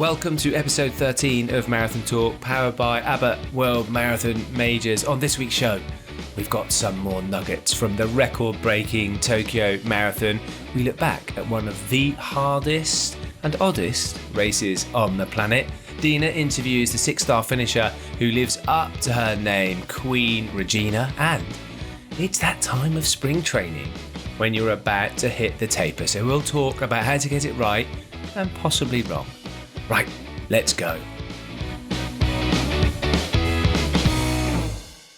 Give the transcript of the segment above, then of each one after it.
Welcome to episode 13 of Marathon Talk, powered by Abbott World Marathon Majors. On this week's show, we've got some more nuggets from the record-breaking Tokyo Marathon. We look back at one of the hardest and oddest races on the planet. Deena interviews the six-star finisher who lives up to her name, Queen Regina, and it's that time of spring training when you're about to hit the taper. So we'll talk about how to get it right and possibly wrong. Right, let's go.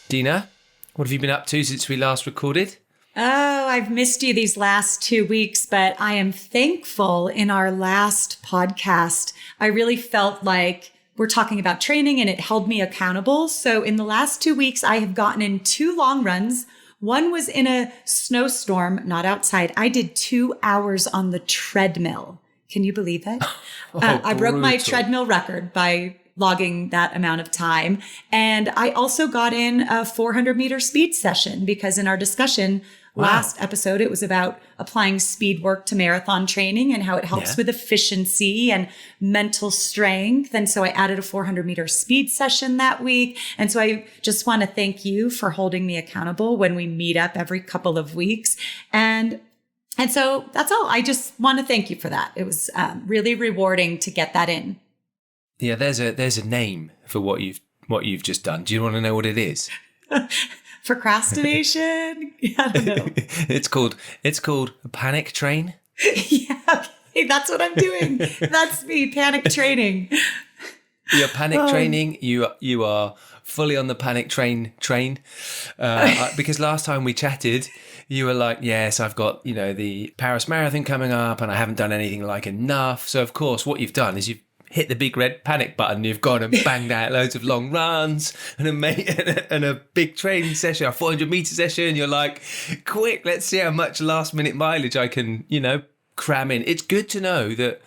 Deena, what have you been up to since we last recorded? Oh, I've missed you these last 2 weeks, but I am thankful in our last podcast. I really felt like we're talking about training and it held me accountable. So in the last 2 weeks, I have gotten in 2 long runs. One was in a snowstorm, not outside. I did 2 hours on the treadmill. Can you believe it? I broke my treadmill record by logging that amount of time. And I also got in a 400-meter speed session because in our discussion last episode, it was about applying speed work to marathon training and how it helps with efficiency and mental strength. And so I added a 400-meter speed session that week. And so I just want to thank you for holding me accountable when we meet up every couple of weeks. And so that's all. I just want to thank you for that. It was really rewarding to get that in. Yeah, there's a name for what you've just done. Do you want to know what it is? Procrastination? I don't know. It's called a panic train. Yeah, okay, that's what I'm doing. That's me, panic training. You're panic training. You are fully on the panic train. Because last time we chatted, you were like, yes, I've got, the Paris Marathon coming up and I haven't done anything like enough. So, of course, what you've done is you've hit the big red panic button. You've gone and banged out loads of long runs and a big training session, a 400-meter session. You're like, quick, let's see how much last-minute mileage I can, cram in. It's good to know that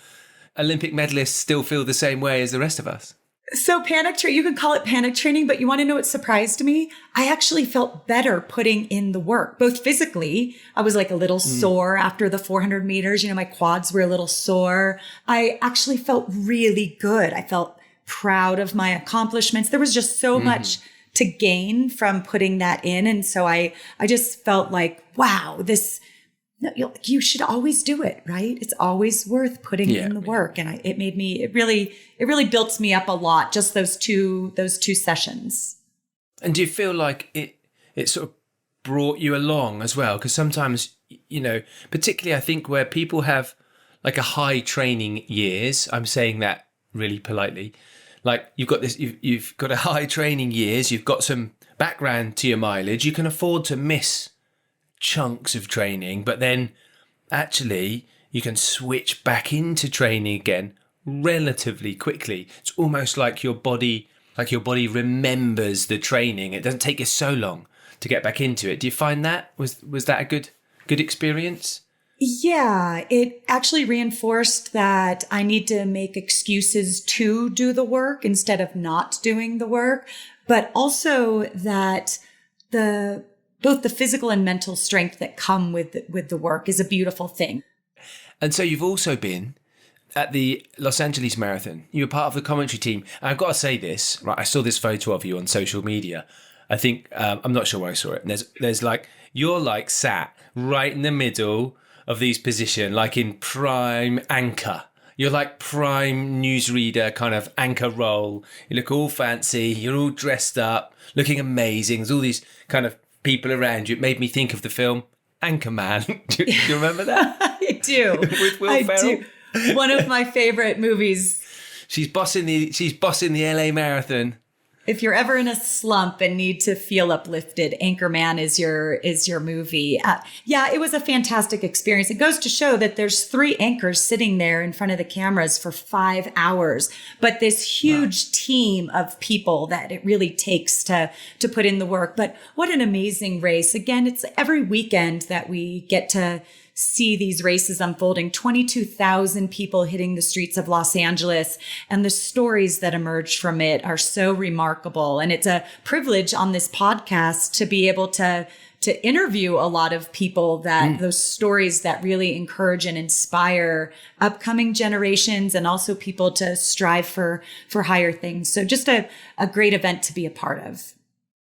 Olympic medalists still feel the same way as the rest of us. So you can call it panic training, but you want to know what surprised me? I actually felt better putting in the work, both physically. I was like a little sore after the 400 meters. My quads were a little sore. I actually felt really good. I felt proud of my accomplishments. There was just so much to gain from putting that in. And so I just felt like, wow, you should always do it, right? It's always worth putting in the work. And it really built me up a lot, just those two sessions. And do you feel like it sort of brought you along as well? Because sometimes, particularly I think where people have like a high training years, I'm saying that really politely, like you've got a high training years, you've got some background to your mileage, you can afford to miss chunks of training, but then actually you can switch back into training again relatively quickly. It's almost like your body remembers the training. It doesn't take you so long to get back into it. Do you find that was that a good experience? Yeah, it actually reinforced that I need to make excuses to do the work instead of not doing the work, but also that both the physical and mental strength that come with the work is a beautiful thing. And so you've also been at the Los Angeles Marathon. You were part of the commentary team. And I've got to say this, right? I saw this photo of you on social media. I think, I'm not sure where I saw it. And there's like, you're like sat right in the middle of these positions, like in prime anchor. You're like prime newsreader kind of anchor role. You look all fancy. You're all dressed up, looking amazing. There's all these kind of people around you. It made me think of the film Anchorman. do you remember that? I do. With Will Ferrell. Do. One of my favorite movies. She's bossing the LA Marathon. If you're ever in a slump and need to feel uplifted, Anchorman is your movie. Yeah, it was a fantastic experience. It goes to show that there's 3 anchors sitting there in front of the cameras for 5 hours, but this huge team of people that it really takes to put in the work. But what an amazing race. Again, it's every weekend that we get to see these races unfolding, 22,000 people hitting the streets of Los Angeles. And the stories that emerge from it are so remarkable. And it's a privilege on this podcast to be able to interview a lot of people that those stories that really encourage and inspire upcoming generations and also people to strive for higher things. So just a great event to be a part of.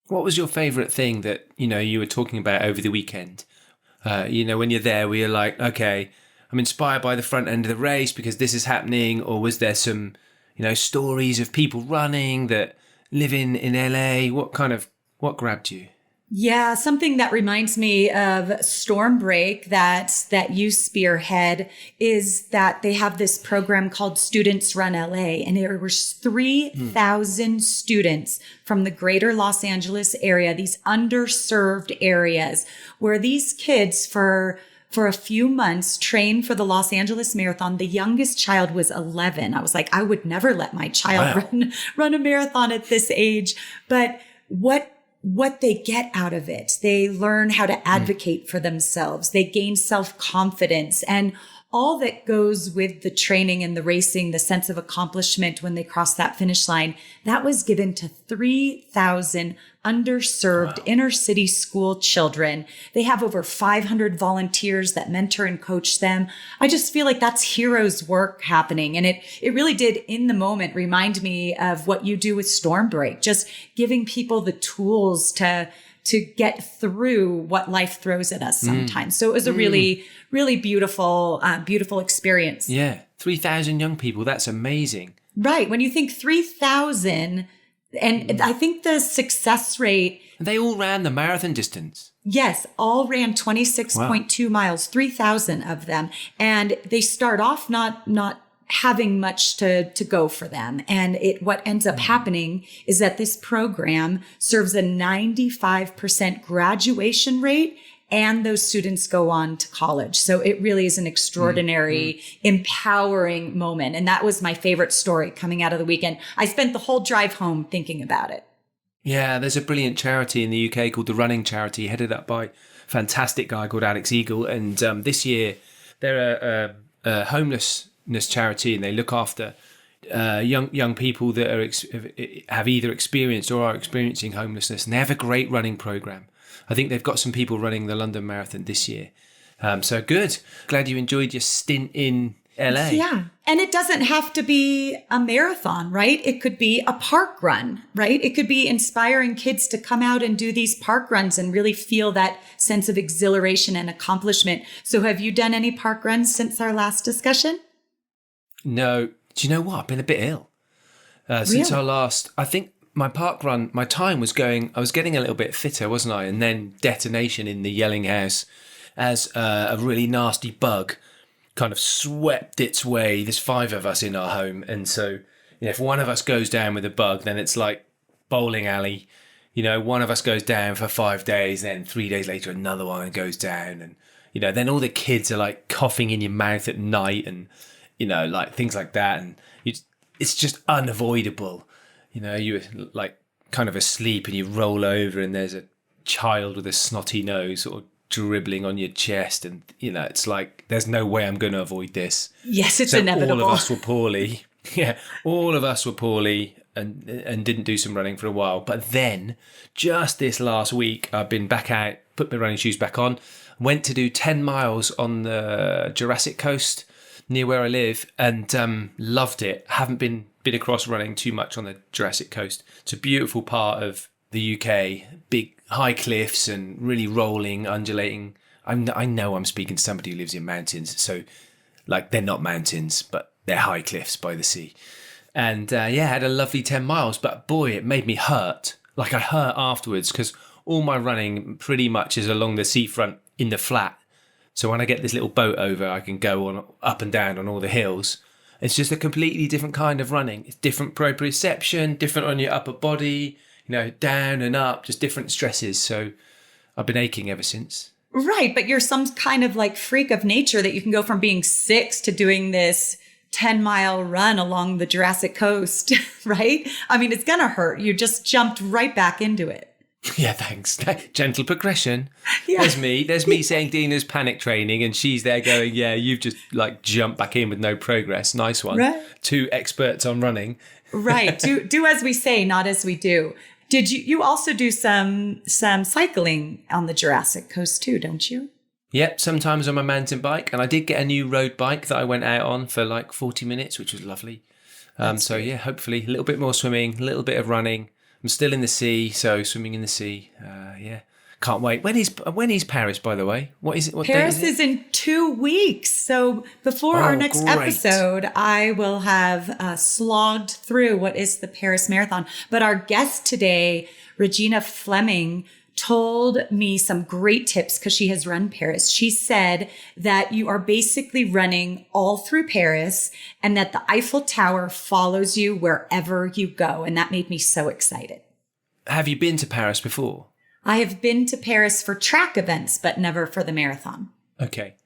What was your favorite thing that, you were talking about over the weekend? When you're there, were you like, okay, I'm inspired by the front end of the race because this is happening? Or was there some, stories of people running that live in LA? What grabbed you? Yeah, something that reminds me of Stormbreak that you spearhead is that they have this program called Students Run LA, and there were 3,000 students from the greater Los Angeles area, these underserved areas, where these kids for a few months trained for the Los Angeles Marathon. The youngest child was 11. I was like, I would never let my child run a marathon at this age. But what they get out of it. They learn how to advocate for themselves. They gain self-confidence and all that goes with the training and the racing, the sense of accomplishment when they cross that finish line. That was given to 3,000 underserved inner city school children. They have over 500 volunteers that mentor and coach them. I just feel like that's heroes work happening. And it really did in the moment remind me of what you do with Stormbreak, just giving people the tools to get through what life throws at us sometimes. So it was a really, really beautiful experience. Yeah. 3,000 young people. That's amazing. Right. When you think 3,000, and I think the success rate. They all ran the marathon distance. Yes, all ran 26.2 miles, 3,000 of them. And they start off not having much to go for them. And what ends up happening is that this program serves a 95% graduation rate, and those students go on to college. So it really is an extraordinary, empowering moment. And that was my favorite story coming out of the weekend. I spent the whole drive home thinking about it. Yeah, there's a brilliant charity in the UK called the Running Charity, headed up by a fantastic guy called Alex Eagle. And this year, they're a homelessness charity, and they look after young people that have either experienced or are experiencing homelessness. And they have a great running program. I think they've got some people running the London Marathon this year. So good. Glad you enjoyed your stint in LA. Yeah. And it doesn't have to be a marathon, right? It could be a park run, right? It could be inspiring kids to come out and do these park runs and really feel that sense of exhilaration and accomplishment. So have you done any park runs since our last discussion? No. Do you know what? I've been a bit ill since our last, I think. My park run, my time was going, I was getting a little bit fitter, wasn't I? And then detonation in the Yelling House as a really nasty bug kind of swept its way. There's 5 of us in our home. And so, if one of us goes down with a bug, then it's like bowling alley. One of us goes down for 5 days, then 3 days later, another one goes down. And, then all the kids are like coughing in your mouth at night and, like things like that. And it's just unavoidable. You're like kind of asleep and you roll over and there's a child with a snotty nose sort of dribbling on your chest. And, it's like, there's no way I'm going to avoid this. Yes, it's inevitable. All of us were poorly. Yeah, all of us were poorly and didn't do some running for a while. But then just this last week, I've been back out, put my running shoes back on, went to do 10 miles on the Jurassic Coast near where I live and loved it. Haven't been across running too much on the Jurassic Coast. It's a beautiful part of the UK, big high cliffs and really rolling, undulating. I know I'm speaking to somebody who lives in mountains, so like they're not mountains, but they're high cliffs by the sea. And had a lovely 10 miles, but boy, it made me hurt. Like I hurt afterwards because all my running pretty much is along the seafront in the flat. So when I get this little boat over, I can go on up and down on all the hills. It's just a completely different kind of running. It's different proprioception, different on your upper body, down and up, just different stresses. So I've been aching ever since. Right. But you're some kind of like freak of nature that you can go from being 6 to doing this 10-mile run along the Jurassic Coast, right? I mean, it's going to hurt. You just jumped right back into it. Yeah, thanks. Gentle progression. Yeah. There's me saying Deena's panic training and she's there going, yeah, you've just like jumped back in with no progress. Nice one. Right. 2 experts on running. Right. Do as we say, not as we do. You also do some cycling on the Jurassic Coast too, don't you? Yep, sometimes on my mountain bike. And I did get a new road bike that I went out on for like 40 minutes, which was lovely. So yeah, hopefully a little bit more swimming, a little bit of running. I'm still in the sea, so swimming in the sea. Yeah, can't wait. When is Paris, by the way? What is it? What Paris date is it? is in 2 weeks. So before our next great. episode, I will have slogged through what is the Paris Marathon. But our guest today, Regina Fleming, told me some great tips because she has run Paris. She said that you are basically running all through Paris and that the Eiffel Tower follows you wherever you go. And that made me so excited. Have you been to Paris before? I have been to Paris for track events, but never for the marathon. Okay.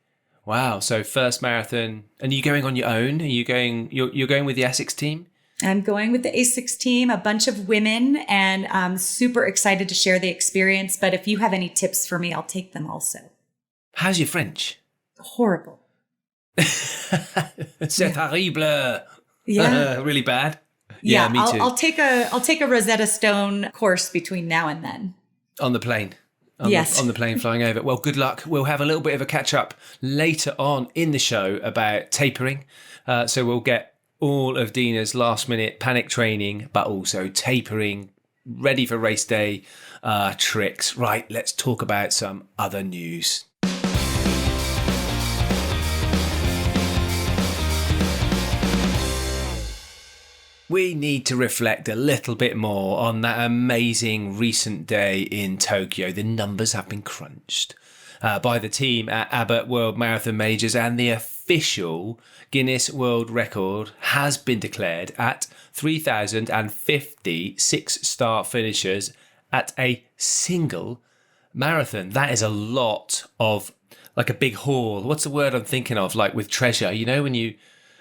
Wow. So first marathon, and you going on your own? Are you going? You're going with the Essex team? I'm going with the A6 team, a bunch of women, and I'm super excited to share the experience. But if you have any tips for me, I'll take them also. How's your French? Horrible. C'est terrible. Yeah. Really bad. Yeah, me too. I'll take a Rosetta Stone course between now and then. On the plane. Yes. On the plane flying over. Well, good luck. We'll have a little bit of a catch up later on in the show about tapering. So we'll get all of Deena's last minute panic training, but also tapering, ready for race day tricks. Right, let's talk about some other news. We need to reflect a little bit more on that amazing recent day in Tokyo. The numbers have been crunched by the team at Abbott World Marathon Majors, and the official Guinness World Record has been declared at 3,050 six-star finishers at a single marathon. That is a lot of, like a big haul. What's the word I'm thinking of? Like with treasure, you know, when you...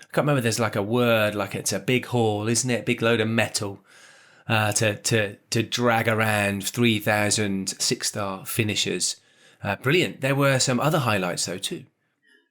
I can't remember, there's like a word, like it's a big haul, isn't it? A big load of metal to drag around 3,000 six-star finishers. Brilliant. There were some other highlights though too.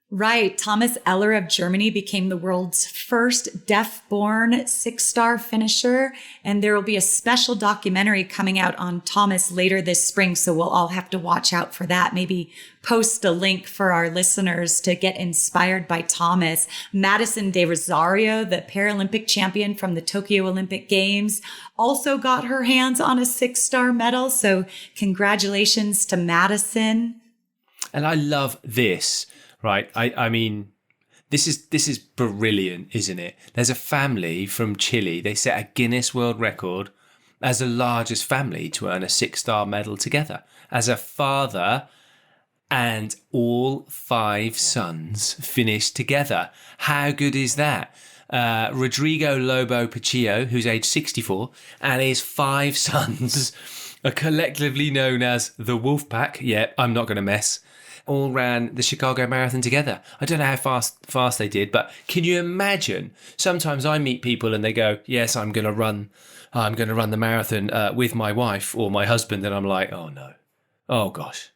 Right. Thomas Eller of Germany became the world's first deaf-born six-star finisher. And there will be a special documentary coming out on Thomas later this spring. So we'll all have to watch out for that. Maybe post a link for our listeners to get inspired by Thomas. Madison De Rosario, the Paralympic champion from the Tokyo Olympic Games, also got her hands on a six-star medal. So congratulations to Madison. And I love this. Right. I mean, this is brilliant, isn't it? There's a family from Chile. They set a Guinness World Record as the largest family to earn a six-star medal together. As a father and all 5 sons finished together. How good is that? Rodrigo Lobo Pachillo, who's age 64, and his 5 sons are collectively known as the Wolfpack. Yeah, I'm not going to mess. All ran the Chicago Marathon together. I don't know how fast they did, but can you imagine? Sometimes I meet people and they go, "Yes, I'm going to run the marathon with my wife or my husband," and I'm like, "Oh no, oh gosh,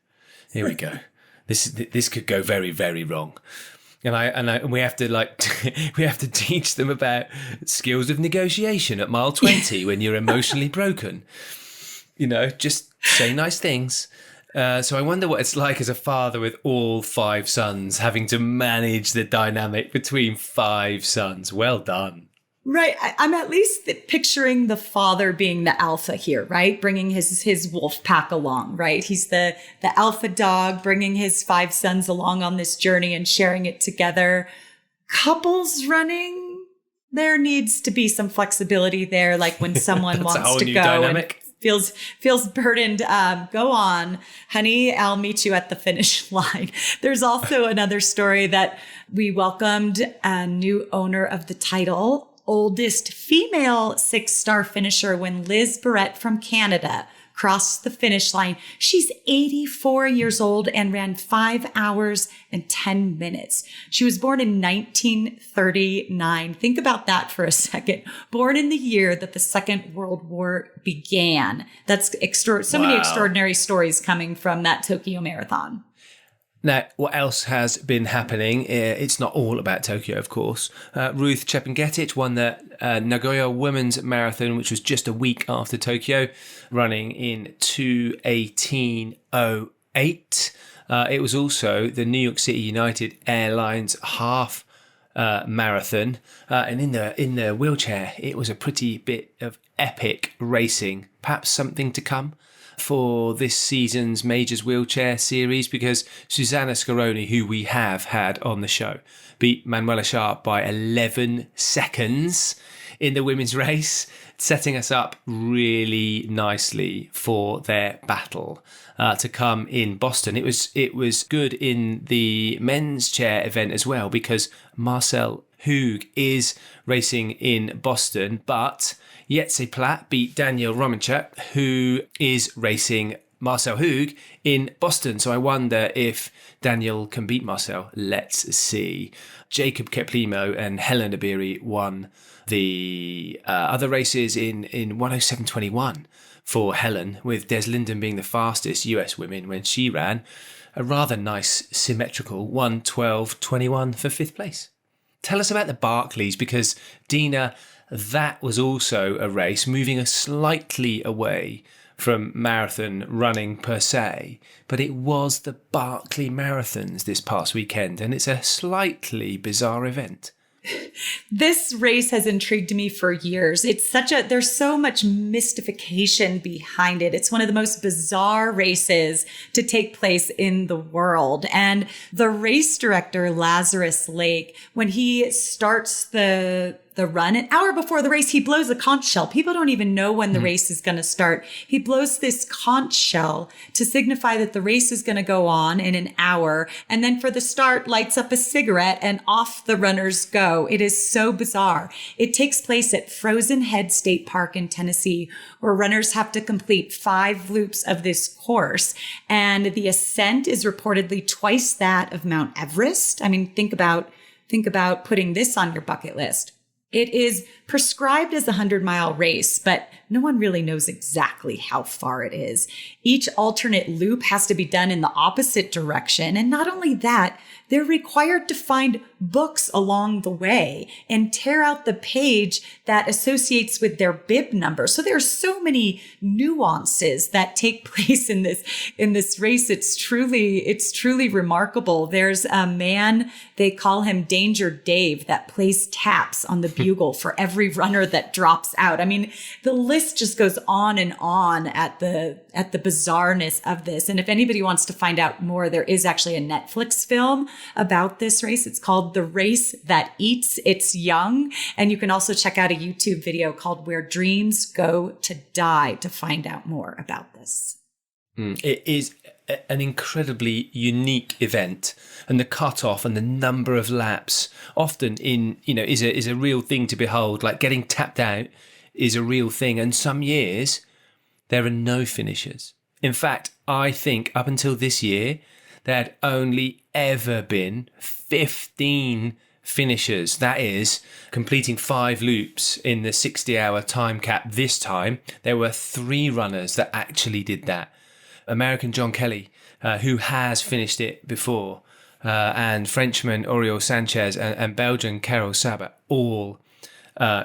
here we go. This could go very, very wrong." And we have to we have to teach them about skills of negotiation at mile 20 when you're emotionally broken. You know, just say nice things. So I wonder what it's like as a father with all 5 sons, having to manage the dynamic between 5 sons. Well done. Right. I'm at least picturing the father being the alpha here, right? Bringing his wolf pack along, right? He's the alpha dog, bringing his 5 sons along on this journey and sharing it together. Couples running, there needs to be some flexibility there. Like when someone wants to go dynamic. And feels burdened. Go on, honey. I'll meet you at the finish line. There's also another story that we welcomed a new owner of the title, oldest female 6-star finisher, when Liz Barrett from Canada crossed the finish line. She's 84 years old and ran 5 hours and 10 minutes. She was born in 1939. Think about that for a second. Born in the year that the Second World War began. That's so many extraordinary stories coming from that Tokyo Marathon. Now, what else has been happening? It's not all about Tokyo, of course. Ruth Chepngetich won the Nagoya Women's Marathon, which was just a week after Tokyo, running in 2:18:08. It was also the New York City United Airlines half marathon, and in the wheelchair, it was a pretty bit of epic racing. Perhaps something to come for this season's Majors Wheelchair Series, because Susanna Scaroni, who we have had on the show, beat Manuela Sharp by 11 seconds in the women's race, setting us up really nicely for their battle to come in Boston. It was good in the men's chair event as well, because Marcel Hug is racing in Boston, but Jetse Platt beat Daniel Romanchuk, who is racing Marcel Hug in Boston. So I wonder if Daniel can beat Marcel. Let's see. Jacob Keplimo and Helen Abiri won the other races in 1:07:21 for Helen, with Des Linden being the fastest US women when she ran a rather nice symmetrical 1:12:21 for fifth place. Tell us about the Barclays, because Deena, that was also a race moving us slightly away from marathon running per se, but it was the Barclay Marathons this past weekend, and it's a slightly bizarre event. This race has intrigued me for years. There's so much mystification behind it. It's one of the most bizarre races to take place in the world. And the race director, Lazarus Lake, when he starts the run, an hour before the race, he blows a conch shell. People don't even know when the race is going to start. He blows this conch shell to signify that the race is going to go on in an hour. And then for the start, lights up a cigarette and off the runners go. It is so bizarre. It takes place at Frozen Head State Park in Tennessee, where runners have to complete 5 loops of this course. And the ascent is reportedly twice that of Mount Everest. I mean, think about putting this on your bucket list. It is prescribed as a 100-mile race, but no one really knows exactly how far it is. Each alternate loop has to be done in the opposite direction. And not only that, they're required to find books along the way and tear out the page that associates with their bib number. So there are so many nuances that take place in this race. It's truly remarkable. There's a man, they call him Danger Dave, that plays taps on the bugle for every runner that drops out. I mean, the list just goes on and on at the bizarreness of this. And if anybody wants to find out more, there is actually a Netflix film about this race. It's called The Race That Eats Its Young. And you can also check out a YouTube video called Where Dreams Go to Die to find out more about this. It is an incredibly unique event, and the cutoff and the number of laps often is a real thing to behold. Like getting tapped out is a real thing. And some years there are no finishers. In fact, I think up until this year, there had only ever been 15 finishers. That is, completing 5 loops in the 60-hour time cap. This time, there were 3 runners that actually did that. American John Kelly, who has finished it before, and Frenchman Oriol Sanchez and Belgian Carol Sabat all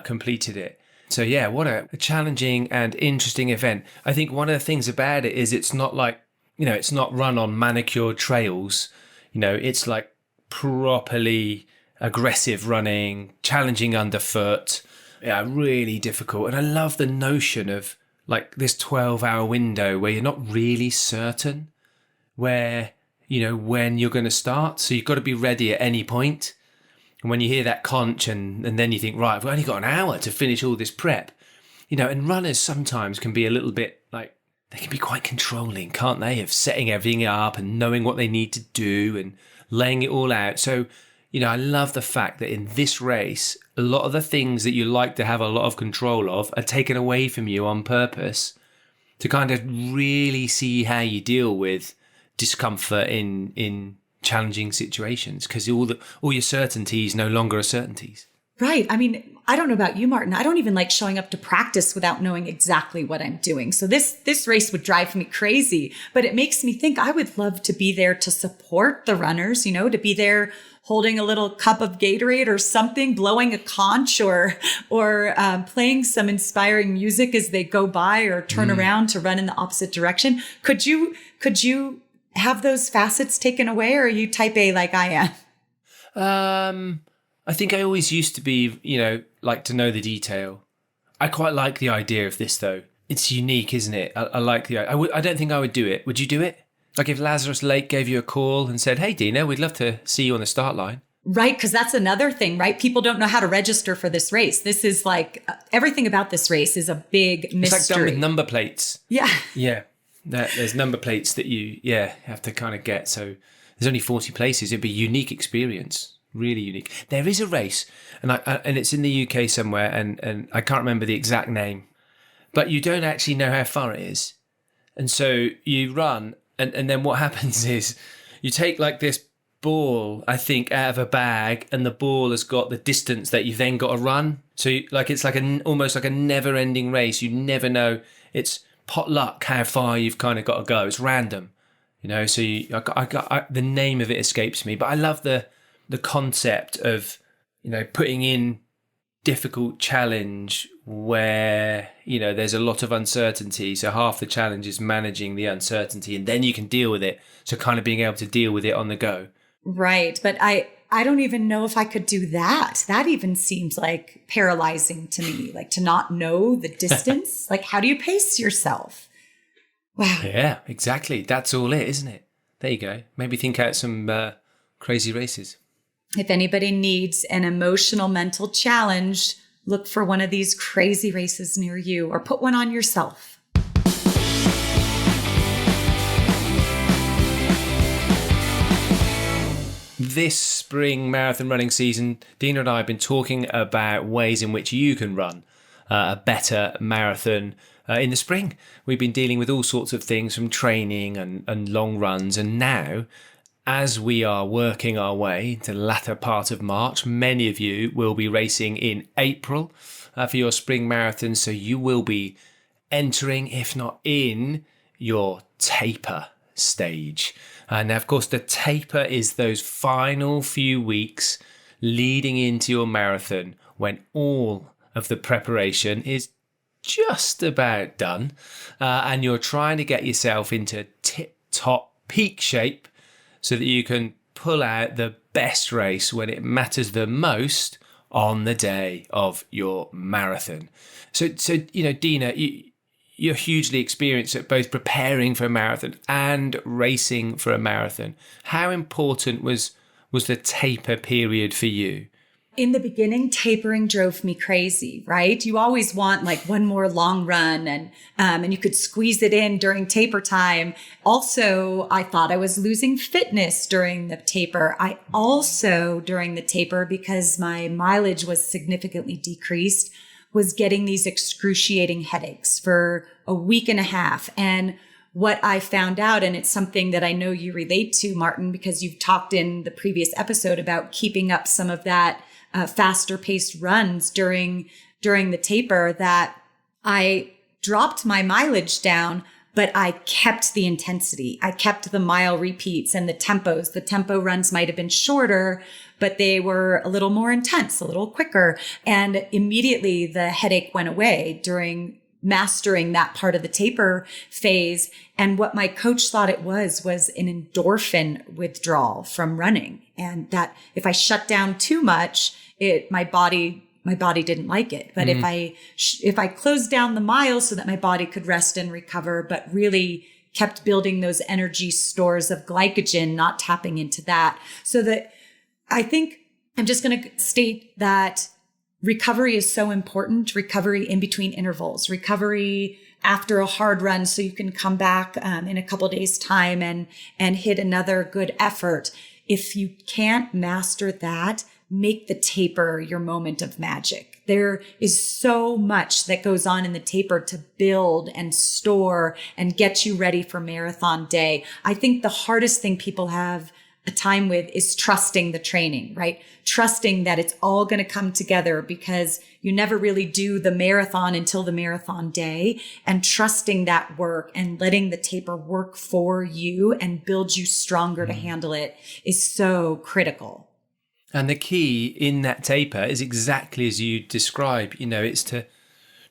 completed it. So yeah, what a challenging and interesting event. I think one of the things about it is it's not like, it's not run on manicured trails. It's like properly aggressive running, challenging underfoot. Yeah, really difficult. And I love the notion of like this 12-hour window where you're not really certain when you're going to start. So you've got to be ready at any point. And when you hear that conch and then you think, right, I've only got an hour to finish all this prep, and runners sometimes can be a little bit like, they can be quite controlling, can't they, of setting everything up and knowing what they need to do and laying it all out. So, I love the fact that in this race, a lot of the things that you like to have a lot of control of are taken away from you on purpose to kind of really see how you deal with discomfort in challenging situations, because all your certainties no longer are certainties. Right. I mean, I don't know about you, Martin. I don't even like showing up to practice without knowing exactly what I'm doing. So this race would drive me crazy, but it makes me think I would love to be there to support the runners, to be there holding a little cup of Gatorade or something, blowing a conch or playing some inspiring music as they go by or turn around to run in the opposite direction. Could you have those facets taken away, or are you type A like I am? I think I always used to be, like to know the detail. I quite like the idea of this, though. It's unique, isn't it? I like the idea. I don't think I would do it. Would you do it? Like if Lazarus Lake gave you a call and said, hey, Deena, we'd love to see you on the start line. Right, because that's another thing, right? People don't know how to register for this race. This is like, everything about this race is a big mystery. It's like done with number plates. Yeah. Yeah. There's number plates that you have to kind of get. So there's only 40 places. It'd be a unique experience. Really unique. There is a race, and it's in the UK somewhere, and I can't remember the exact name, but you don't actually know how far it is. And so you run, and then what happens is you take like this ball, I think, out of a bag, and the ball has got the distance that you've then got to run. So it's like almost like a never-ending race. You never know. It's pot luck how far you've kind of got to go. It's random, So the name of it escapes me, but I love the concept of, putting in difficult challenge where, there's a lot of uncertainty. So half the challenge is managing the uncertainty, and then you can deal with it. So kind of being able to deal with it on the go. Right. But I don't even know if I could do that. That even seems like paralyzing to me, like to not know the distance. Like, how do you pace yourself? Wow. Yeah, exactly. That's all it, isn't it? There you go. Maybe think out some crazy races. If anybody needs an emotional mental challenge, look for one of these crazy races near you, or put one on yourself. This spring marathon running season, Deena and I have been talking about ways in which you can run a better marathon in the spring. We've been dealing with all sorts of things from training and long runs, and now, as we are working our way to the latter part of March, many of you will be racing in April for your spring marathon. So you will be entering, if not in, your taper stage. And of course, the taper is those final few weeks leading into your marathon when all of the preparation is just about done. And you're trying to get yourself into tip-top peak shape so that you can pull out the best race when it matters the most on the day of your marathon. So Deena, you're hugely experienced at both preparing for a marathon and racing for a marathon. How important was the taper period for you? In the beginning, tapering drove me crazy, right? You always want like one more long run and you could squeeze it in during taper time. Also, I thought I was losing fitness during the taper. I also, during the taper, because my mileage was significantly decreased, was getting these excruciating headaches for a week and a half. And what I found out, and it's something that I know you relate to, Martin, because you've talked in the previous episode about keeping up some of that faster paced runs during the taper, that I dropped my mileage down, but I kept the intensity. I kept the mile repeats and the tempos. The tempo runs might have been shorter, but they were a little more intense, a little quicker. And immediately the headache went away during mastering that part of the taper phase. And what my coach thought it was an endorphin withdrawal from running. And that if I shut down too much, my body didn't like it. But if I closed down the miles so that my body could rest and recover, but really kept building those energy stores of glycogen, not tapping into that. So that I think I'm just going to state that recovery is so important. Recovery in between intervals, recovery after a hard run, so you can come back in a couple days time and hit another good effort. If you can't master that, make the taper your moment of magic. There is so much that goes on in the taper to build and store and get you ready for marathon day. I think the hardest thing people have a time with is trusting the training, right? Trusting that it's all going to come together, because you never really do the marathon until the marathon day, and trusting that work and letting the taper work for you and build you stronger to handle it is so critical. And the key in that taper is exactly as you describe, it's to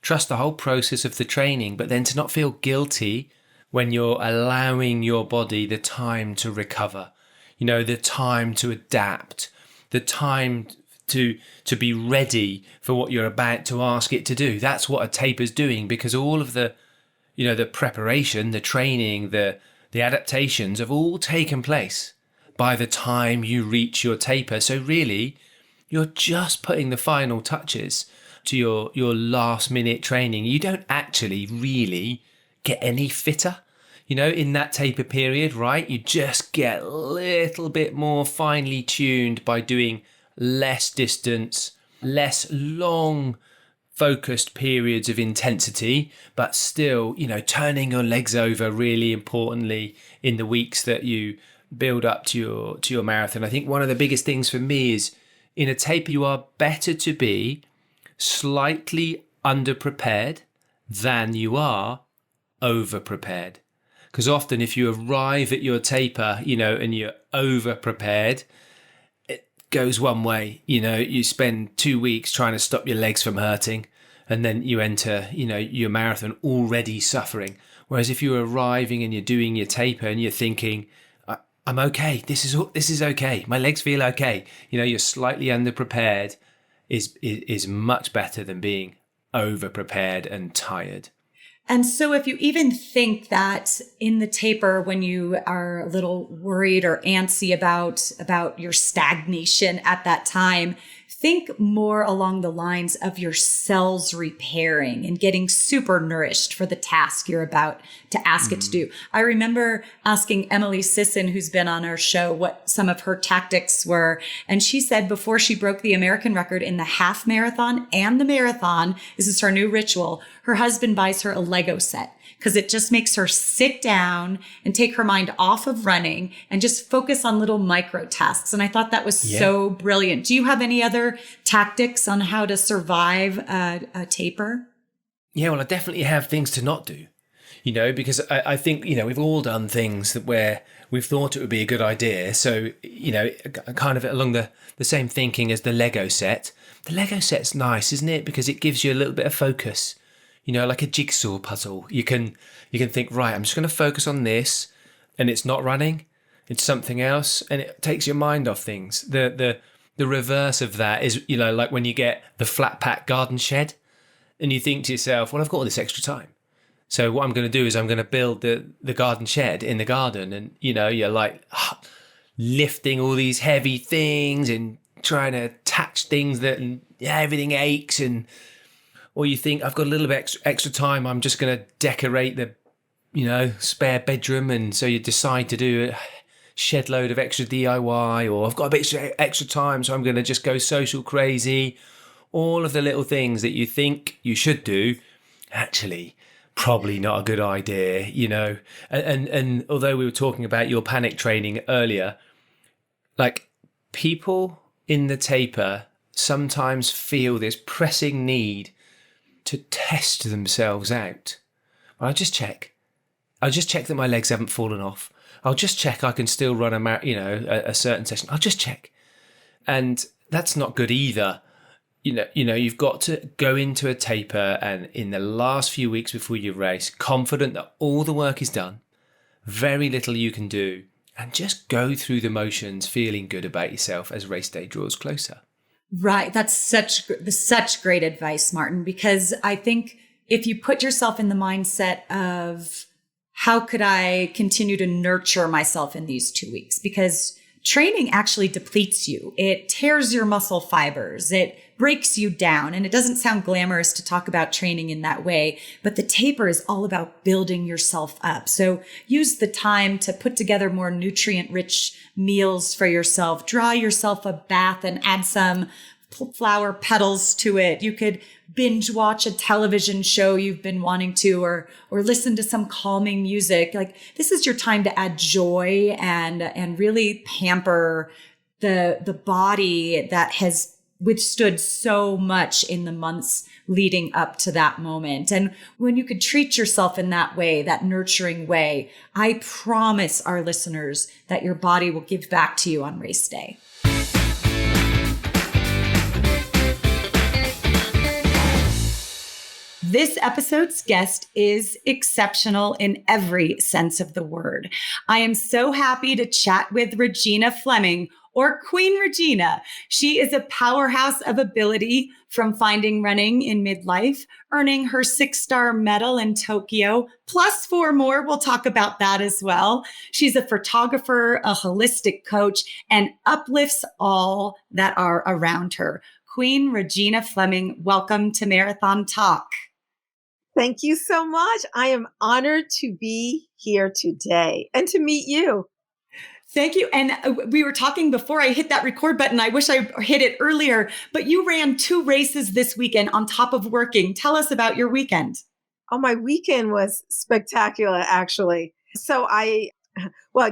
trust the whole process of the training, but then to not feel guilty when you're allowing your body the time to recover, the time to adapt, the time to be ready for what you're about to ask it to do. That's what a taper's doing, because all of the preparation, the training, the adaptations have all taken place by the time you reach your taper. So really, you're just putting the final touches to your last minute training. You don't actually really get any fitter, in that taper period, right? You just get a little bit more finely tuned by doing less distance, less long focused periods of intensity, but still, turning your legs over really importantly in the weeks that you build up to your marathon. I think one of the biggest things for me is in a taper, you are better to be slightly underprepared than you are over-prepared. Because often if you arrive at your taper, and you're over-prepared, it goes one way. You spend 2 weeks trying to stop your legs from hurting, and then you enter, your marathon already suffering. Whereas if you're arriving and you're doing your taper and you're thinking, I'm okay, this is okay, my legs feel okay, you're slightly underprepared, is much better than being over-prepared and tired. And so if you even think that in the taper, when you are a little worried or antsy about your stagnation at that time, think more along the lines of your cells repairing and getting super nourished for the task you're about to ask it to do. I remember asking Emily Sisson, who's been on our show, what some of her tactics were. And she said before she broke the American record in the half marathon and the marathon, this is her new ritual, her husband buys her a Lego set, because it just makes her sit down and take her mind off of running and just focus on little micro tasks. And I thought that was so brilliant. Do you have any other tactics on how to survive a taper? Yeah, well, I definitely have things to not do, because I think, we've all done things where we've thought it would be a good idea. So, kind of along the same thinking as the Lego set. The Lego set's nice, isn't it? Because it gives you a little bit of focus. Like a jigsaw puzzle. You can think, right, I'm just going to focus on this, and it's not running, it's something else, and it takes your mind off things. The reverse of that is, like when you get the flat pack garden shed, and you think to yourself, well, I've got all this extra time, so what I'm going to do is I'm going to build the garden shed in the garden, and you're like lifting all these heavy things and trying to attach things that, and everything aches, or you think, I've got a little bit extra time, I'm just going to decorate the, spare bedroom. And so you decide to do a shed load of extra DIY, or I've got a bit extra time, so I'm going to just go social crazy. All of the little things that you think you should do, actually, probably not a good idea, And although we were talking about your panic training earlier, like people in the taper sometimes feel this pressing need to test themselves out. I'll just check that my legs haven't fallen off. I'll just check I can still run a certain session. I'll just check. And that's not good either. You've got to go into a taper, and in the last few weeks before your race, confident that all the work is done, very little you can do, and just go through the motions, feeling good about yourself as race day draws closer. Right. That's such great advice, Martin, because I think if you put yourself in the mindset of how could I continue to nurture myself in these 2 weeks? Because training actually depletes you. It tears your muscle fibers. It breaks you down. And it doesn't sound glamorous to talk about training in that way, but the taper is all about building yourself up. So use the time to put together more nutrient-rich meals for yourself. Draw yourself a bath and add some flower petals to it. You could binge watch a television show you've been wanting to, or listen to some calming music. Like, this is your time to add joy and really pamper the body that has withstood so much in the months leading up to that moment. And when you could treat yourself in that way, that nurturing way, I promise our listeners that your body will give back to you on race day. This episode's guest is exceptional in every sense of the word. I am so happy to chat with Regina Fleming, or Queen Regina. She is a powerhouse of ability, from finding running in midlife, earning her 6-star medal in Tokyo, plus 4 more. We'll talk about that as well. She's a photographer, a holistic coach, and uplifts all that are around her. Queen Regina Fleming, welcome to Marathon Talk. Thank you so much. I am honored to be here today and to meet you. Thank you. And we were talking before I hit that record button. I wish I hit it earlier, but you ran 2 races this weekend on top of working. Tell us about your weekend. Oh, my weekend was spectacular, actually. So it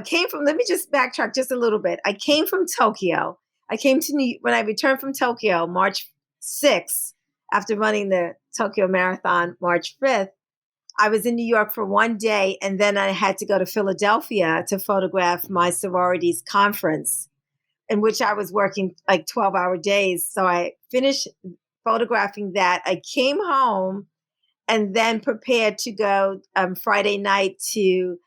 came from, let me just backtrack just a little bit. I came from Tokyo. When I returned from Tokyo, March 6th, after running the Tokyo Marathon, March 5th, I was in New York for 1 day, and then I had to go to Philadelphia to photograph my sorority's conference, in which I was working like 12-hour days. So I finished photographing that. I came home and then prepared to go Friday night to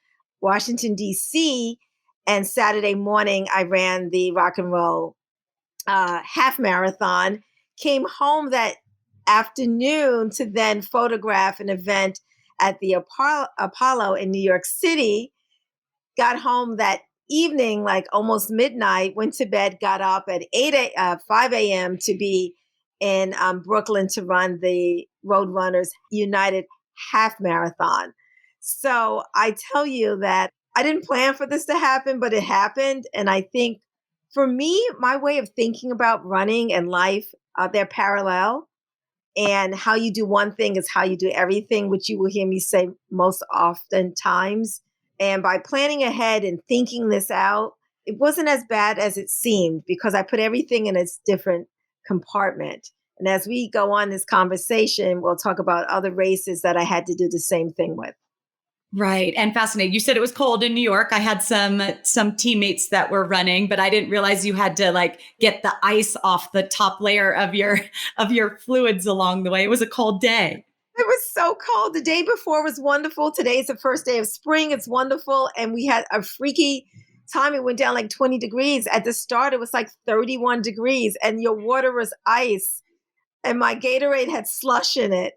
Washington, D.C., and Saturday morning I ran the rock and roll half marathon, came home that afternoon to then photograph an event at the Apollo in New York City, got home that evening, like almost midnight, went to bed, got up at 5 a.m. to be in Brooklyn to run the Roadrunners United half marathon. So I tell you that I didn't plan for this to happen, but it happened. And I think for me, my way of thinking about running and life, they're parallel. And how you do one thing is how you do everything, which you will hear me say most often times. And by planning ahead and thinking this out, it wasn't as bad as it seemed, because I put everything in its different compartment. And as we go on this conversation, we'll talk about other races that I had to do the same thing with. Right. And fascinating. You said it was cold in New York. I had some teammates that were running, but I didn't realize you had to like get the ice off the top layer of your fluids along the way. It was a cold day. It was so cold. The day before was wonderful. Today's the first day of spring. It's wonderful. And we had a freaky time. It went down like 20 degrees. At the start, it was like 31 degrees and your water was ice. And my Gatorade had slush in it.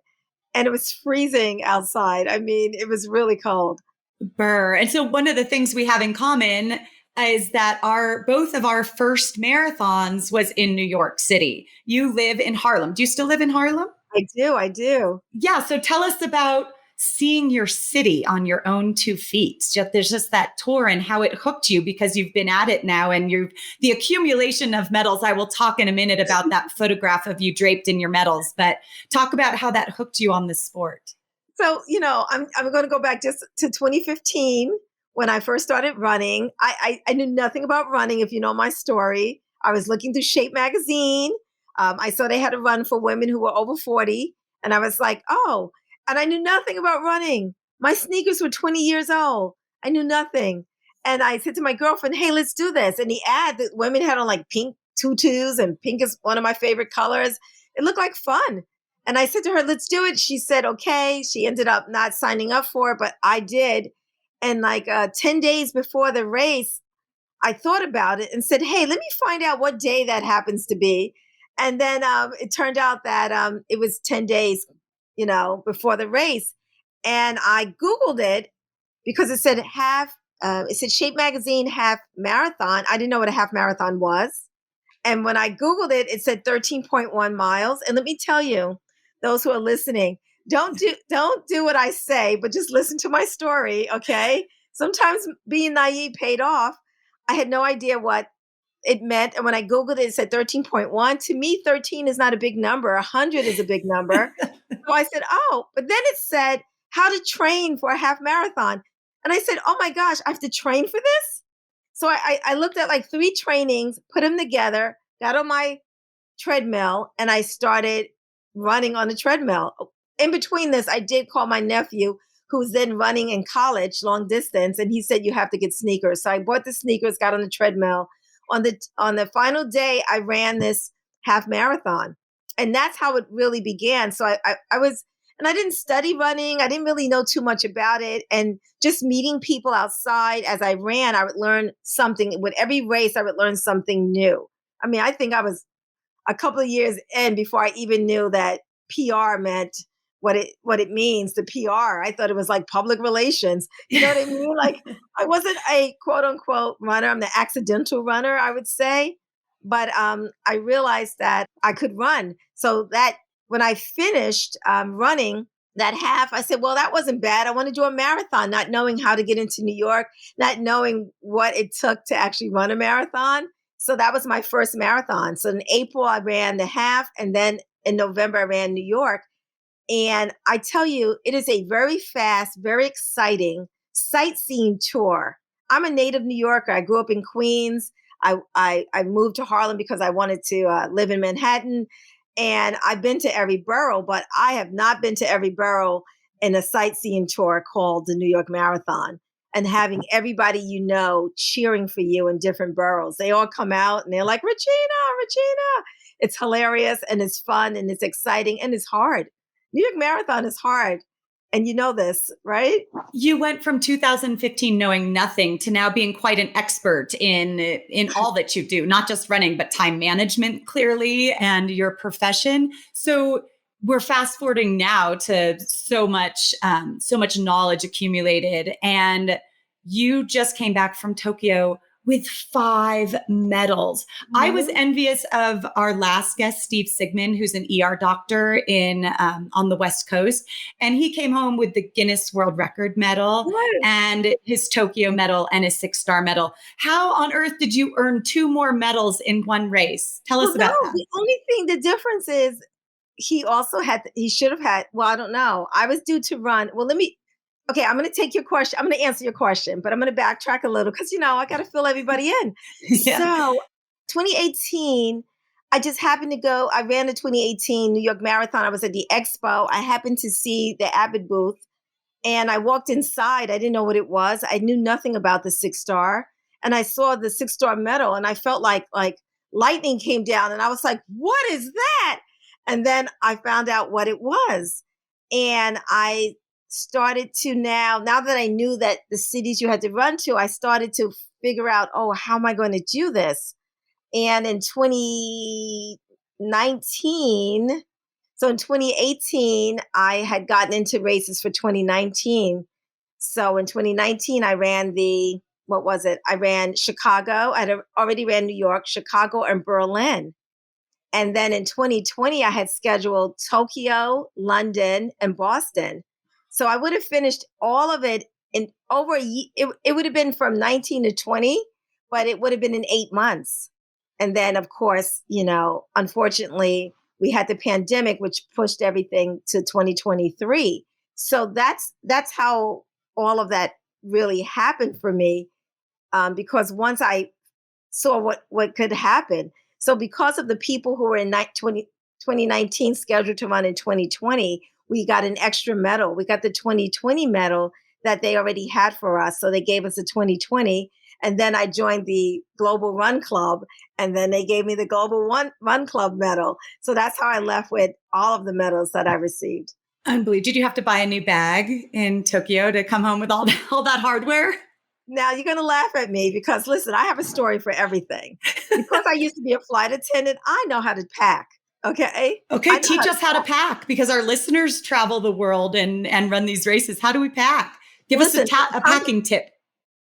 And it was freezing outside. I mean, it was really cold. Burr. And so one of the things we have in common is that both of our first marathons was in New York City. You live in Harlem. Do you still live in Harlem? I do. Yeah. So tell us about seeing your city on your own 2 feet. There's just that tour and how it hooked you, because you've been at it now, and the accumulation of medals. I will talk in a minute about that photograph of you draped in your medals, but talk about how that hooked you on the sport. So, I'm going to go back just to 2015 when I first started running. I knew nothing about running. If you know my story, I was looking through Shape magazine. I saw they had a run for women who were over 40. And I was like, oh, and I knew nothing about running. My sneakers were 20 years old. I knew nothing. And I said to my girlfriend, hey, let's do this. And the ad that women had on like pink tutus, and pink is one of my favorite colors. It looked like fun. And I said to her, let's do it. She said, okay. She ended up not signing up for it, but I did. And like 10 days before the race, I thought about it and said, hey, let me find out what day that happens to be. And then it turned out that it was 10 days before the race. And I Googled it because it said it said Shape Magazine half marathon. I didn't know what a half marathon was. And when I Googled it, it said 13.1 miles. And let me tell you, those who are listening, don't do what I say, but just listen to my story. Okay. Sometimes being naive paid off. I had no idea what it meant, and when I Googled it, it said 13.1. To me, 13 is not a big number. 100 is a big number. So I said, oh, but then it said how to train for a half marathon. And I said, oh my gosh, I have to train for this? So I looked at like 3 trainings, put them together, got on my treadmill, and I started running on the treadmill. In between this, I did call my nephew, who's then running in college, long distance, and he said, you have to get sneakers. So I bought the sneakers, got on the treadmill. On the final day, I ran this half marathon. And that's how it really began. So I was, and I didn't study running. I didn't really know too much about it. And just meeting people outside as I ran, I would learn something. With every race, I would learn something new. I mean, I think I was a couple of years in before I even knew that PR meant what it means, the PR. I thought it was like public relations. You know what I mean? Like, I wasn't a quote unquote runner. I'm the accidental runner, I would say. But I realized that I could run. So that when I finished running that half, I said, well, that wasn't bad. I want to do a marathon, not knowing how to get into New York, not knowing what it took to actually run a marathon. So that was my first marathon. So in April, I ran the half. And then in November, I ran New York. And I tell you, it is a very fast, very exciting sightseeing tour. I'm a native New Yorker. I grew up in Queens. I moved to Harlem because I wanted to live in Manhattan. And I've been to every borough, but I have not been to every borough in a sightseeing tour called the New York Marathon. And having everybody you know cheering for you in different boroughs. They all come out and they're like, Regina, Regina. It's hilarious and it's fun and it's exciting and it's hard. New York Marathon is hard. And you know this, right? You went from 2015 knowing nothing to now being quite an expert in all that you do, not just running, but time management clearly and your profession. So we're fast forwarding now to so much knowledge accumulated. And you just came back from Tokyo with 5 medals. Mm-hmm. I was envious of our last guest, Steve Sigmund, who's an ER doctor on the West Coast. And he came home with the Guinness World Record medal and his Tokyo medal and his 6-star medal. How on earth did you earn 2 more medals in one race? Tell us about that. The only thing, the difference is he should have had, well, I don't know. I was due to run. Well, okay, I'm going to take your question. I'm going to answer your question, but I'm going to backtrack a little because, I got to fill everybody in. Yeah. So 2018, I just happened to go. I ran the 2018 New York Marathon. I was at the expo. I happened to see the Abbott booth and I walked inside. I didn't know what it was. I knew nothing about the 6-star. And I saw the 6-star medal and I felt like lightning came down and I was like, what is that? And then I found out what it was. And I started to now that I knew that the cities you had to run to, I started to figure out, how am I going to do this? And in 2019, so in 2018, I had gotten into races for 2019. So in 2019, I ran I ran Chicago. I had already ran New York, Chicago, and Berlin. And then in 2020, I had scheduled Tokyo, London, and Boston. So I would have finished all of it in over a year. It would have been from 19 to 20, but it would have been in 8 months. And then, of course, unfortunately, we had the pandemic, which pushed everything to 2023. So that's how all of that really happened for me, because once I saw what could happen. So because of the people who were in 2019 scheduled to run in 2020, we got an extra medal. We got the 2020 medal that they already had for us. So they gave us a 2020. And then I joined the Global Run Club. And then they gave me the Global Run Club medal. So that's how I left with all of the medals that I received. Unbelievable. Did you have to buy a new bag in Tokyo to come home with all that hardware? Now you're going to laugh at me because, listen, I have a story for everything. Because I used to be a flight attendant, I know how to pack. Okay. Teach us how to pack because our listeners travel the world and run these races. How do we pack? Give us a packing tip.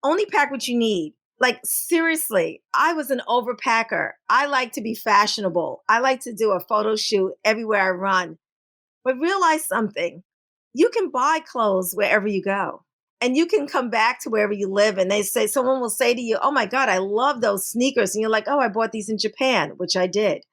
Only pack what you need. Like, seriously, I was an overpacker. I like to be fashionable. I like to do a photo shoot everywhere I run. But realize something. You can buy clothes wherever you go. And you can come back to wherever you live and someone will say to you, oh my God, I love those sneakers. And you're like, oh, I bought these in Japan, which I did,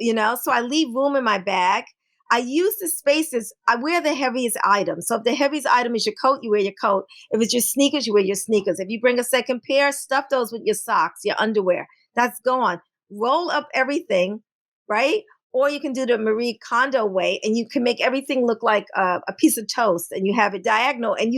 so I leave room in my bag. I use the spaces. I wear the heaviest item. So if the heaviest item is your coat, you wear your coat. If it's your sneakers, you wear your sneakers. If you bring a second pair, stuff those with your socks, your underwear. That's gone. Roll up everything, right? Or you can do the Marie Kondo way and you can make everything look like a piece of toast and you have it diagonal and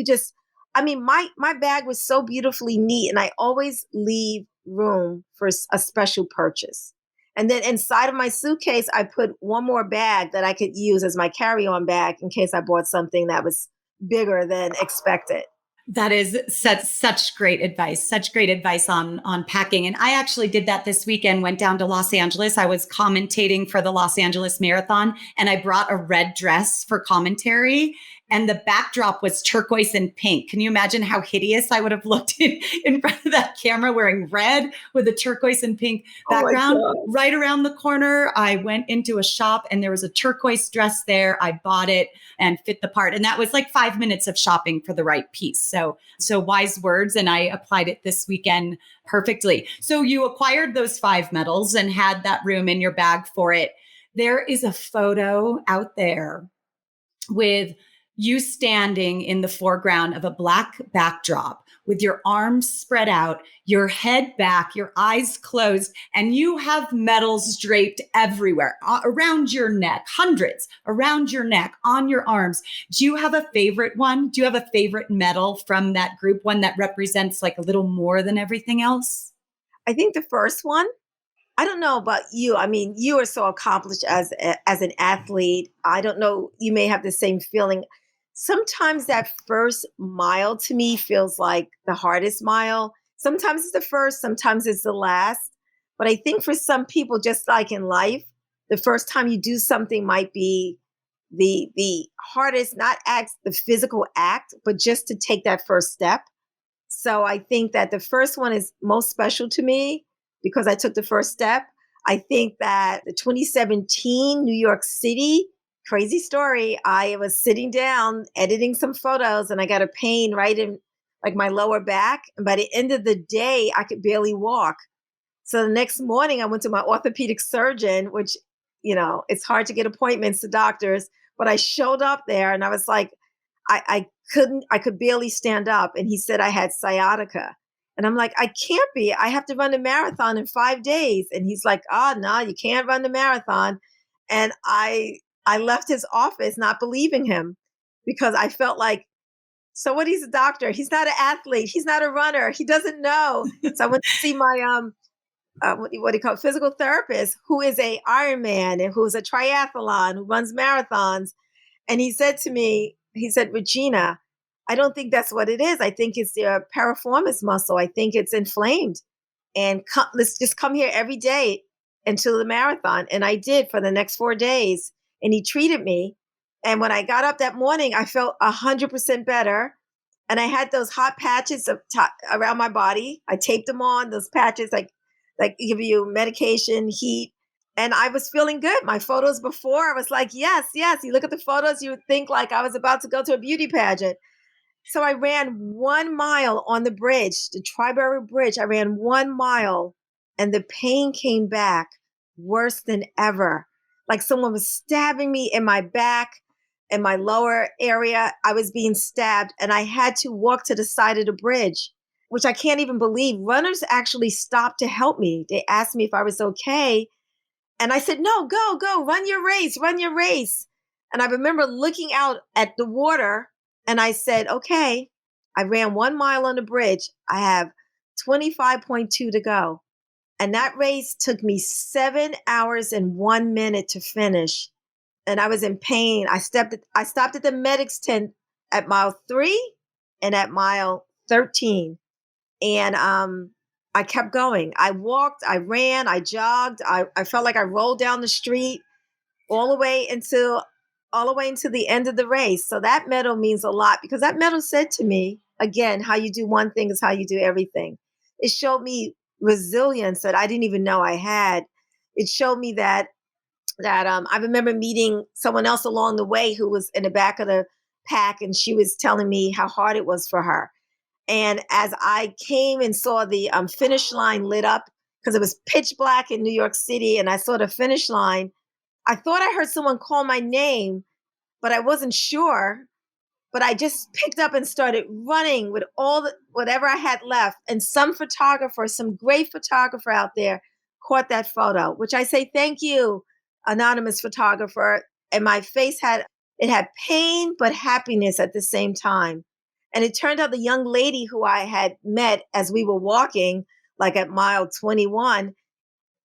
my bag was so beautifully neat and I always leave room for a special purchase. And then inside of my suitcase, I put one more bag that I could use as my carry-on bag in case I bought something that was bigger than expected. That is such great advice on packing. And I actually did that this weekend, went down to Los Angeles. I was commentating for the Los Angeles Marathon and I brought a red dress for commentary. And the backdrop was turquoise and pink. Can you imagine how hideous I would have looked in front of that camera wearing red with a turquoise and pink background? Right around the corner, I went into a shop and there was a turquoise dress there. I bought it and fit the part. And that was like 5 minutes of shopping for the right piece. So wise words. And I applied it this weekend perfectly. So you acquired those 5 medals and had that room in your bag for it. There is a photo out there with you standing in the foreground of a black backdrop with your arms spread out, your head back, your eyes closed, and you have medals draped everywhere around your neck, hundreds around your neck, on your arms. Do you have a favorite one? Do you have a favorite medal from that group, one that represents like a little more than everything else? I think the first one, I don't know about you. I mean, you are so accomplished as an athlete. I don't know, you may have the same feeling. Sometimes that first mile to me feels like the hardest mile. Sometimes it's the first, sometimes it's the last. But I think for some people, just like in life, the first time you do something might be the hardest, not act, the physical act, but just to take that first step. So I think that the first one is most special to me because I took the first step. I think that the 2017 New York City, crazy story. I was sitting down editing some photos and I got a pain right in like my lower back. And by the end of the day, I could barely walk. So the next morning I went to my orthopedic surgeon, which, it's hard to get appointments to doctors, but I showed up there and I was like, I could barely stand up. And he said I had sciatica. And I'm like, I can't be. I have to run a marathon in 5 days. And he's like, no, you can't run the marathon. And I left his office not believing him because I felt like, so what? He's a doctor. He's not an athlete. He's not a runner. He doesn't know. So I went to see my, what do you call it, physical therapist, who is a Ironman and who's a triathlon, who runs marathons. And he said to me, Regina, I don't think that's what it is. I think it's the piriformis muscle. I think it's inflamed. And let's just come here every day until the marathon. And I did for the next 4 days. And he treated me. And when I got up that morning, I felt 100% better. And I had those hot patches around my body. I taped them on, those patches like give you medication, heat. And I was feeling good. My photos before, I was like, yes. You look at the photos, you would think like I was about to go to a beauty pageant. So I ran 1 mile on the bridge, the Triberry Bridge. I ran 1 mile and the pain came back worse than ever. Like someone was stabbing me in my back, in my lower area. I was being stabbed and I had to walk to the side of the bridge, which I can't even believe. Runners actually stopped to help me. They asked me if I was okay. And I said, no, go, run your race. And I remember looking out at the water and I said, okay, I ran 1 mile on the bridge. I have 25.2 to go. And that race took me 7 hours and 1 minute to finish. And I was in pain. I stopped at the medic's tent at mile 3 and at mile 13. And I kept going. I walked, I ran, I jogged. I felt like I rolled down the street all the way into the end of the race. So that medal means a lot because that medal said to me, again, how you do one thing is how you do everything. It showed me resilience that I didn't even know I had. It showed me that I remember meeting someone else along the way who was in the back of the pack, and she was telling me how hard it was for her. And as I came and saw the finish line lit up, because it was pitch black in New York City, and I saw the finish line, I thought I heard someone call my name, but I wasn't sure. But I just picked up and started running with whatever I had left. And some great photographer out there caught that photo, which I say, thank you, anonymous photographer. And my face had pain, but happiness at the same time. And it turned out the young lady who I had met as we were walking, like at mile 21,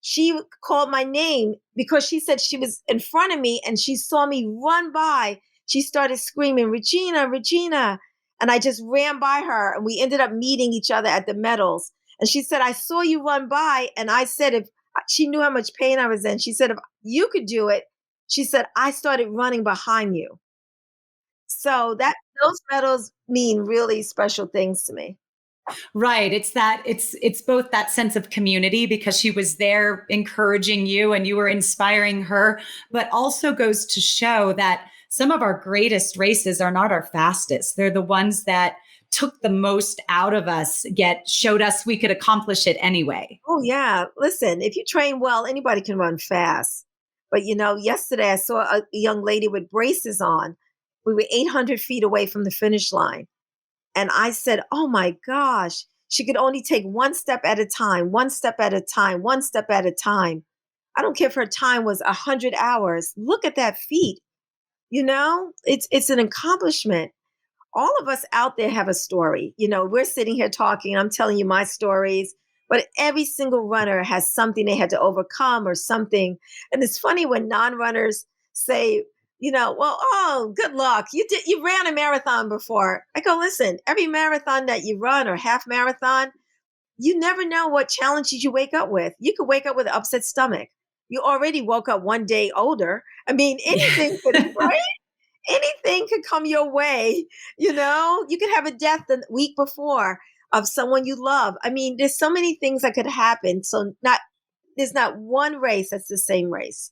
she called my name because she said she was in front of me and she saw me run by. She started screaming, Regina, Regina. And I just ran by her, and we ended up meeting each other at the medals. And she said, I saw you run by. And I said, if she knew how much pain I was in, she said, if you could do it, she said, I started running behind you. So those medals mean really special things to me. Right. It's both that sense of community because she was there encouraging you and you were inspiring her, but also goes to show that some of our greatest races are not our fastest. They're the ones that took the most out of us, yet showed us we could accomplish it anyway. Oh, yeah. Listen, if you train well, anybody can run fast. But, yesterday I saw a young lady with braces on. We were 800 feet away from the finish line. And I said, oh, my gosh, she could only take one step at a time, one step at a time, one step at a time. I don't care if her time was 100 hours. Look at that feat. It's an accomplishment. All of us out there have a story. We're sitting here talking, I'm telling you my stories, but every single runner has something they had to overcome or something. And it's funny when non-runners say, well, oh, good luck. You ran a marathon before. I go, listen, every marathon that you run or half marathon, you never know what challenges you wake up with. You could wake up with an upset stomach. You already woke up one day older. I mean, anything could, right? Anything could come your way. You could have a death the week before of someone you love. I mean, there's so many things that could happen. So there's not one race that's the same race.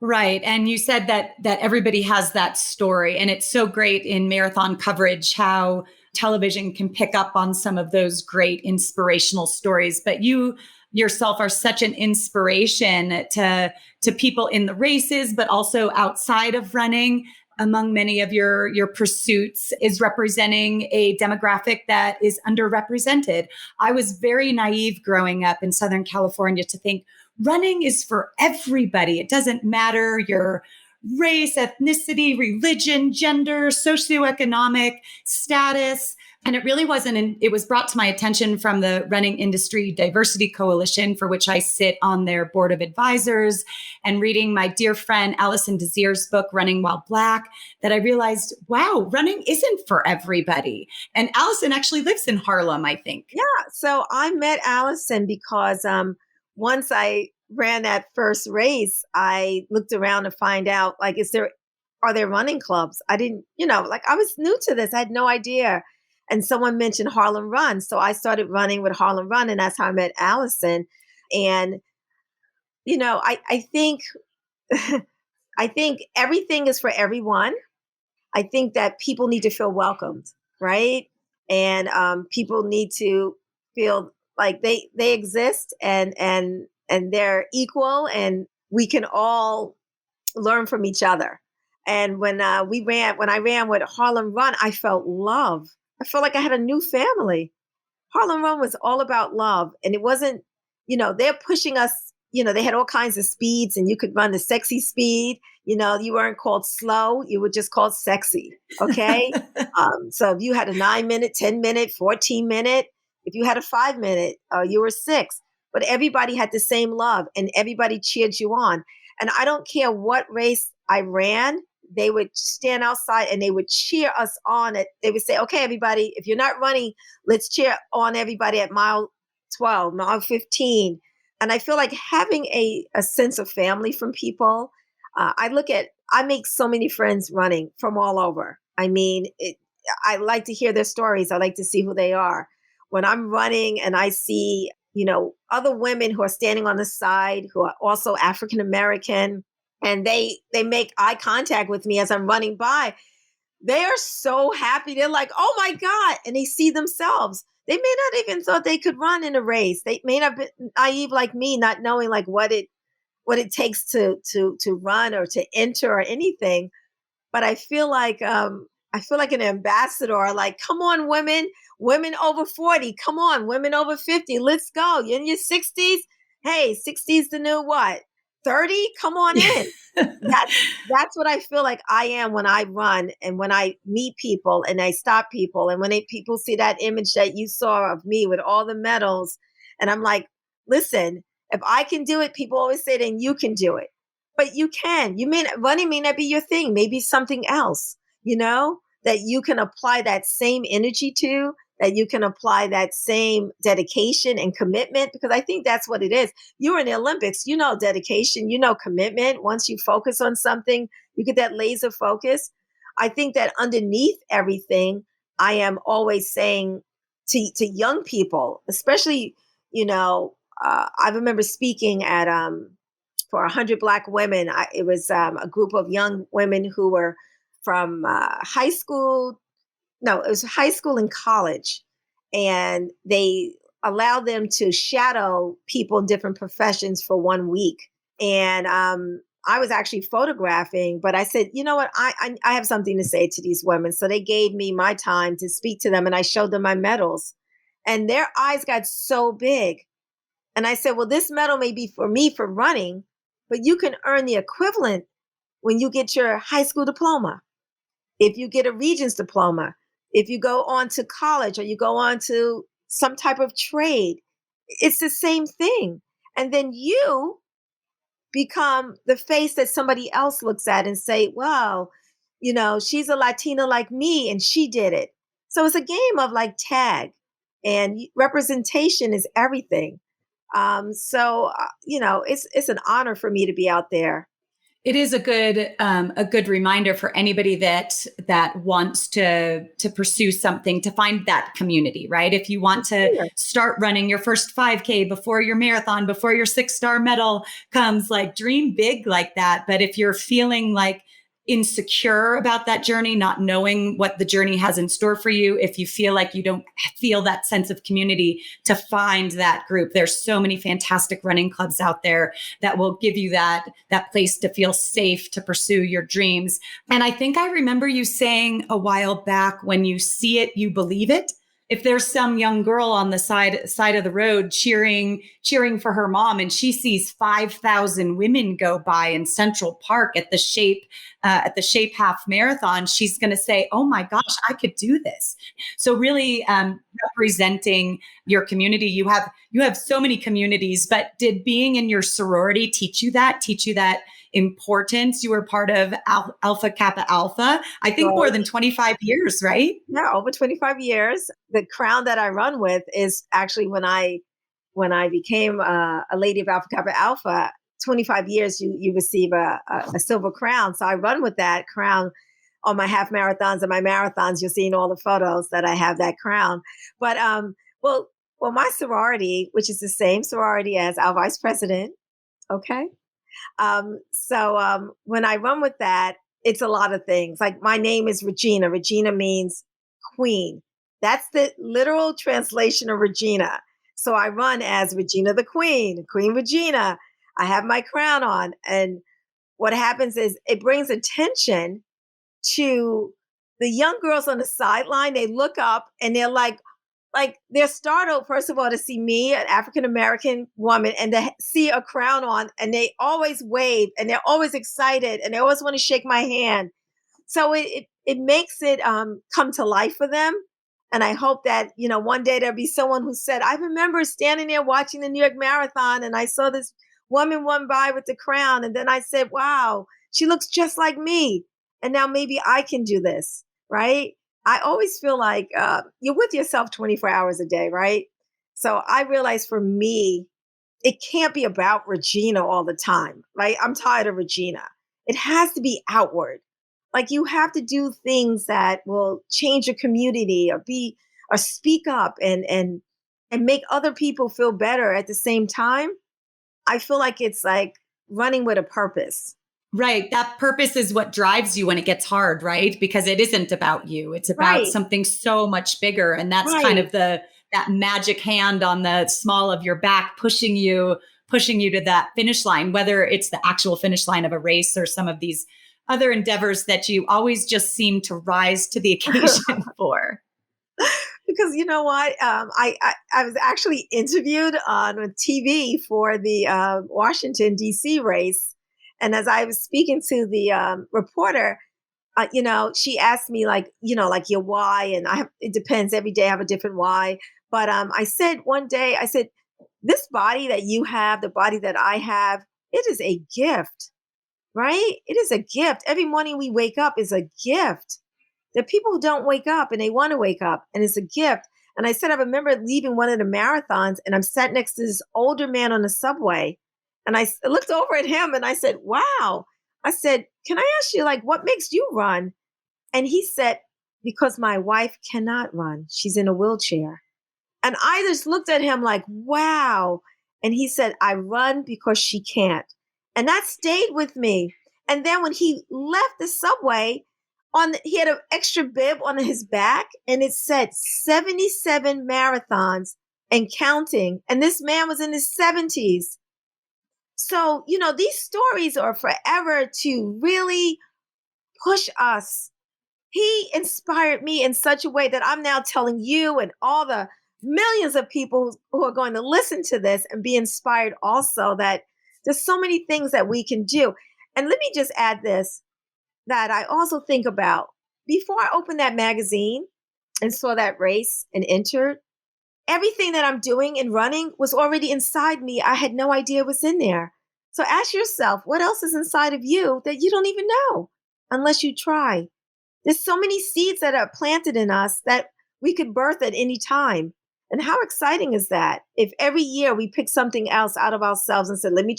Right. And you said that everybody has that story. And it's so great in marathon coverage how television can pick up on some of those great inspirational stories. But you yourself are such an inspiration to people in the races, but also outside of running. Among many of your pursuits is representing a demographic that is underrepresented. I was very naive growing up in Southern California to think running is for everybody. It doesn't matter your race, ethnicity, religion, gender, socioeconomic status. And it really wasn't. It was brought to my attention from the Running Industry Diversity Coalition, for which I sit on their board of advisors, and reading my dear friend Allison Désir's book, Running While Black, that I realized, wow, running isn't for everybody. And Allison actually lives in Harlem, I think. Yeah. So I met Allison because once I ran that first race, I looked around to find out, like, are there running clubs? I didn't, I was new to this. I had no idea. And someone mentioned Harlem Run. So I started running with Harlem Run, and that's how I met Allison. And, I think, I think everything is for everyone. I think that people need to feel welcomed, right? And people need to feel like they exist and they're equal, and we can all learn from each other. And when I ran with Harlem Run, I felt love. I felt like I had a new family. Harlem Run was all about love. And it wasn't, they're pushing us, they had all kinds of speeds, and you could run the sexy speed. You weren't called slow. You were just called sexy. Okay. So if you had a 9-minute, 10-minute, 14-minute, if you had a 5-minute, you were 6. But everybody had the same love, and everybody cheered you on. And I don't care what race I ran, they would stand outside and they would cheer us on. They would say, okay, everybody, if you're not running, let's cheer on everybody at mile 12, mile 15. And I feel like having a sense of family from people. I make so many friends running from all over. I mean, I like to hear their stories. I like to see who they are. When I'm running and I see, other women who are standing on the side, who are also African American, and they make eye contact with me as I'm running by, they are so happy. They're like, oh my God. And they see themselves. They may not even thought they could run in a race. They may not be naive like me, not knowing like what it takes to run or to enter or anything. But I feel like an ambassador, like, come on, women over 40, come on, women over 50, let's go. You're in your 60s. Hey, 60s the new what? 30? Come on in. That's what I feel like I am when I run and when I meet people and I stop people and when people see that image that you saw of me with all the medals. And I'm like, listen, if I can do it, people always say, then you can do it. But you can. Running may not be your thing. Maybe something else, that you can apply that same energy to, that you can apply that same dedication and commitment, because I think that's what it is. You're in the Olympics, dedication, commitment. Once you focus on something, you get that laser focus. I think that underneath everything, I am always saying to young people, especially, I remember speaking at for 100 Black women. It was a group of young women who were from high school. No, it was high school and college. And they allowed them to shadow people in different professions for 1 week. And I was actually photographing, but I said, you know what? I have something to say to these women. So they gave me my time to speak to them, and I showed them my medals. And their eyes got so big. And I said, well, this medal may be for me for running, but you can earn the equivalent when you get your high school diploma, if you get a Regents diploma, if you go on to college or you go on to some type of trade. It's the same thing. And then you become the face that somebody else looks at and say, wow, she's a Latina like me and she did it. So it's a game of like tag, and representation is everything. It's an honor for me to be out there. It is a good reminder for anybody that wants to pursue something, to find that community, right? If you want to start running your first 5K before your marathon, before your 6-star medal comes, like, dream big like that. But if you're feeling like insecure about that journey, not knowing what the journey has in store for you, if you feel like you don't feel that sense of community, to find that group. There's so many fantastic running clubs out there that will give you that place to feel safe to pursue your dreams. And I think I remember you saying a while back, when you see it, you believe it. If there's some young girl on the side of the road cheering for her mom, and she sees 5,000 women go by in Central Park at the Shape Half Marathon, she's going to say, "Oh my gosh, I could do this." So really representing your community. You have so many communities, but did being in your sorority teach you that importance? You were part of Alpha Kappa Alpha, I think, more than 25 years, right? Yeah, over 25 years. The crown that I run with is actually when I became a lady of Alpha Kappa Alpha. 25 years, you receive a silver crown. So I run with that crown on my half marathons and my marathons. You'll see in all the photos that I have that crown. But well, my sorority, which is the same sorority as our vice president, okay. When I run with that, it's a lot of things. Like, my name is Regina. Regina means queen. That's the literal translation of Regina. So I run as Regina the Queen, Queen Regina. I have my crown on. And what happens is it brings attention to the young girls on the sideline. They look up and they're like they're startled, first of all, to see me, an African-American woman, and to see a crown on, and they always wave and they're always excited and they always want to shake my hand. So it makes it come to life for them. And I hope that, one day there'll be someone who said, I remember standing there watching the New York Marathon and I saw this woman run by with the crown. And then I said, wow, she looks just like me. And now maybe I can do this, right? I always feel like you're with yourself 24 hours a day, right? So I realized for me, it can't be about Regina all the time, right? I'm tired of Regina. It has to be outward. Like, you have to do things that will change your community or speak up and make other people feel better at the same time. I feel like it's like running with a purpose. Right. That purpose is what drives you when it gets hard, right? Because it isn't about you. It's about Right, something so much bigger. And that's kind right. of that magic hand on the small of your back pushing you to that finish line, whether it's the actual finish line of a race or some of these other endeavors that you always just seem to rise to the occasion for. Because you know what, I was actually interviewed on TV for the Washington D.C. race, and as I was speaking to the reporter, she asked me like, like your why, and it depends. Every day I have a different why, but I said one day, I said, this body that you have, the body that I have, it is a gift, right? It is a gift. Every morning we wake up is a gift. There are people who don't wake up and they want to wake up, and it's a gift. And I said, I remember leaving one of the marathons, and I'm sat next to this older man on the subway. And I looked over at him and I said, wow. I said, can I ask you, like, what makes you run? And he said, because my wife cannot run. She's in a wheelchair. And I just looked at him like, wow. And he said, I run because she can't. And that stayed with me. And then when he left the subway, he had an extra bib on his back, and it said 77 marathons and counting. And this man was in his 70s. So, these stories are forever to really push us. He inspired me in such a way that I'm now telling you and all the millions of people who are going to listen to this and be inspired also, that there's so many things that we can do. And let me just add this, that I also think about before I opened that magazine and saw that race and entered, everything that I'm doing and running was already inside me. I had no idea it was in there. So ask yourself, what else is inside of you that you don't even know unless you try? There's so many seeds that are planted in us that we could birth at any time. And how exciting is that? If every year we pick something else out of ourselves and said, let me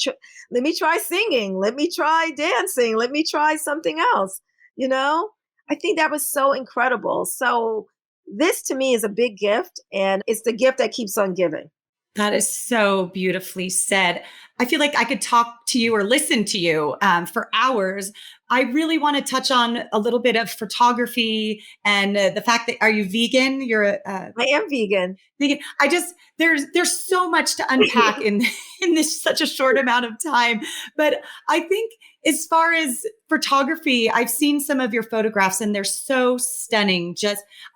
try singing, let me try dancing, let me try something else. I think that was so incredible. So this to me is a big gift, and it's the gift that keeps on giving. That is so beautifully said. I feel like I could talk to you or listen to you for hours. I really want to touch on a little bit of photography and the fact that, are you vegan? You're I am vegan. vegan. There's so much to unpack in this such a short amount of time. But I think as far as photography, I've seen some of your photographs and they're so stunning.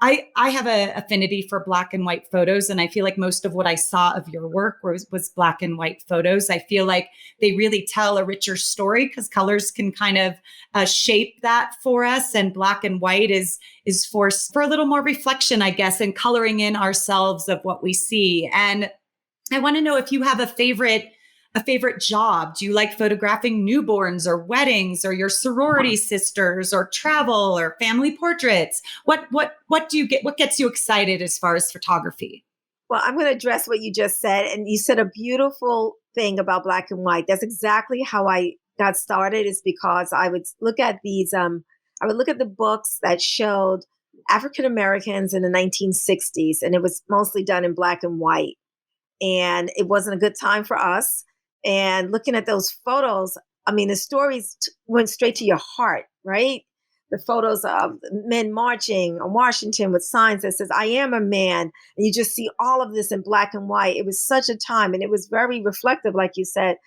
I have an affinity for black and white photos, and I feel like most of what I saw of your work was black and white photos. I feel like they really tell a richer story because colors can kind of shape that for us, and black and white is for a little more reflection, I guess, and coloring in ourselves of what we see. And I want to know if you have a favorite job. Do you like photographing newborns or weddings or your sorority sisters or travel or family portraits? What do you get? What gets you excited as far as photography? Well, I'm going to address what you just said. And you said a beautiful thing about black and white. That's exactly how I got started, is because I would look at I would look at the books that showed African Americans in the 1960s, and it was mostly done in black and white. And it wasn't a good time for us. And looking at those photos, I mean, the stories went straight to your heart, right? The photos of men marching on Washington with signs that says, I am a man. And you just see all of this in black and white. It was such a time, and it was very reflective, like you said.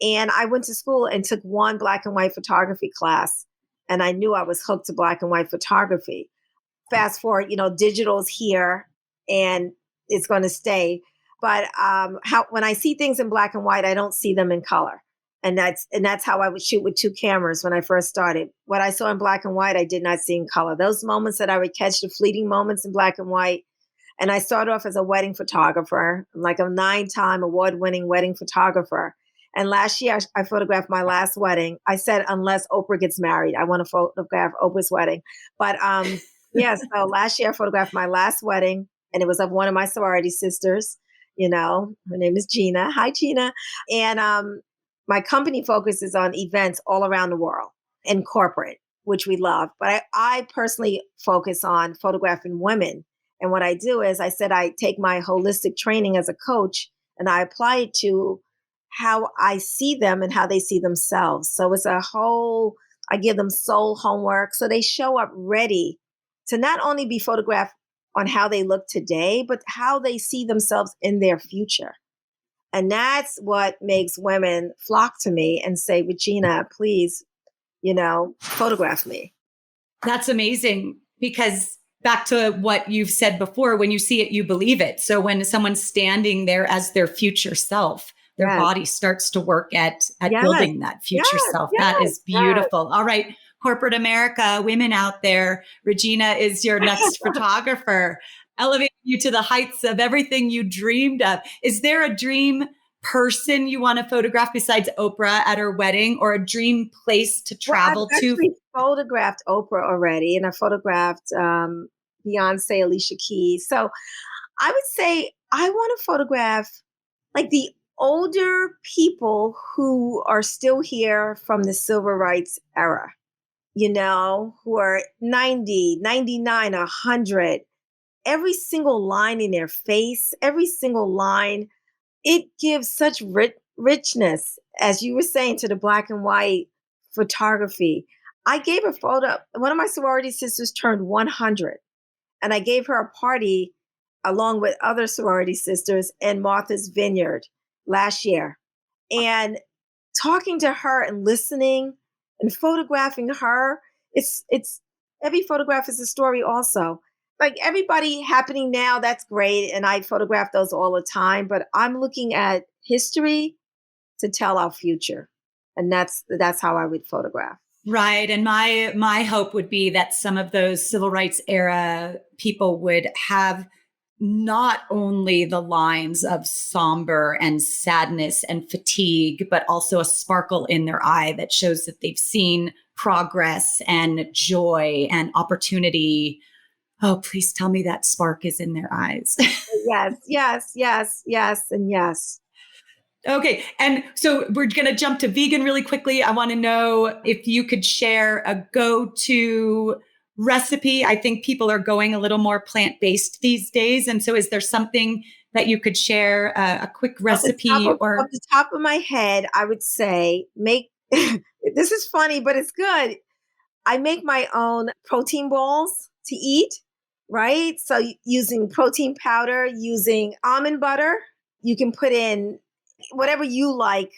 And I went to school and took one black and white photography class, and I knew I was hooked to black and white photography. Fast forward, digital's here and it's going to stay. But when I see things in black and white, I don't see them in color. And that's how I would shoot with two cameras when I first started. What I saw in black and white, I did not see in color. Those moments that I would catch, the fleeting moments in black and white. And I started off as a wedding photographer, like a 9-time award-winning wedding photographer. And last year, I photographed my last wedding. I said, unless Oprah gets married, I want to photograph Oprah's wedding. But so last year I photographed my last wedding, and it was of one of my sorority sisters. Her name is Gina. Hi, Gina. And my company focuses on events all around the world and corporate, which we love. But I personally focus on photographing women. And what I do is I said I take my holistic training as a coach and I apply it to how I see them and how they see themselves. So it's I give them soul homework. So they show up ready to not only be photographed on how they look today, but how they see themselves in their future. And that's what makes women flock to me and say, Regina, please, photograph me. That's amazing, because back to what you've said before, when you see it, you believe it. So when someone's standing there as their future self, their Yes. body starts to work at Yes. building that future Yes. self. Yes. That is beautiful. All right, corporate America, women out there, Regina is your next photographer, elevating you to the heights of everything you dreamed of. Is there a dream person you want to photograph besides Oprah at her wedding, or a dream place to travel I've to? actually photographed Oprah already, and I photographed Beyonce, Alicia Keys. So I would say I want to photograph like the older people who are still here from the civil rights era, who are 90, 99, 100. Every single line in their face, every single line, it gives such richness, as you were saying, to the black and white photography. I gave a photo. One of my sorority sisters turned 100, and I gave her a party along with other sorority sisters in Martha's Vineyard last year. And talking to her and listening and photographing her, it's every photograph is a story also. Like everybody happening now, that's great. And I photograph those all the time, but I'm looking at history to tell our future. And that's how I would photograph. Right. And my hope would be that some of those civil rights era people would have not only the lines of somber and sadness and fatigue, but also a sparkle in their eye that shows that they've seen progress and joy and opportunity. Oh, please tell me that spark is in their eyes. Yes, yes, yes, yes, and yes. Okay. And so we're going to jump to vegan really quickly. I want to know if you could share a go-to recipe. I think people are going a little more plant-based these days. And so is there something that you could share, a quick recipe Off the top of my head, I would say this is funny, but it's good. I make my own protein balls to eat, right? So using protein powder, using almond butter, you can put in whatever you like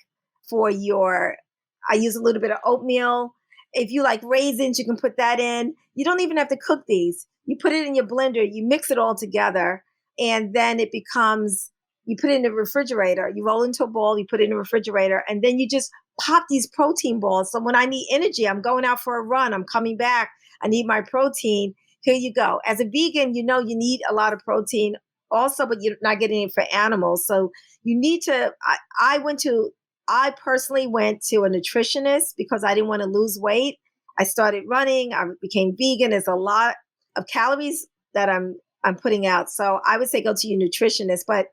I use a little bit of oatmeal. If you like raisins, you can put that in. You don't even have to cook these. You put it in your blender, you mix it all together, and then you put it in the refrigerator. You roll into a bowl, you put it in the refrigerator, and then you just pop these protein balls. So when I need energy, I'm going out for a run, I'm coming back, I need my protein. Here you go. As a vegan, you need a lot of protein also, but you're not getting it for animals. So you need to, I personally went to a nutritionist because I didn't want to lose weight. I started running, I became vegan. There's a lot of calories that I'm putting out. So I would say go to your nutritionist, but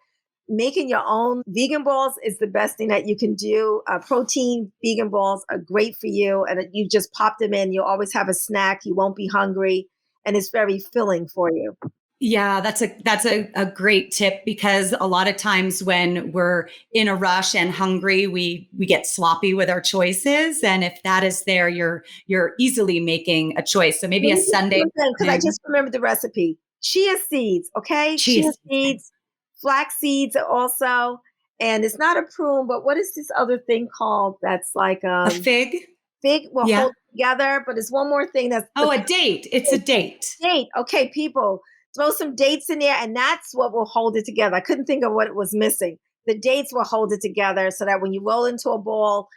making your own vegan balls is the best thing that you can do. Protein vegan balls are great for you. And you just pop them in. You'll always have a snack. You won't be hungry. And it's very filling for you. Yeah, that's a great tip, because a lot of times when we're in a rush and hungry, we get sloppy with our choices. And if that is there, you're easily making a choice. So maybe a Sunday. Because I just remembered the recipe. Chia seeds, okay? Chia seeds, flax seeds also. And it's not a prune, but what is this other thing called that's like a fig? Fig will hold together, but it's one more thing that's a date. It's a date. Date. Okay, people. Throw some dates in there, and that's what will hold it together. I couldn't think of what it was missing. The dates will hold it together so that when you roll into a ball,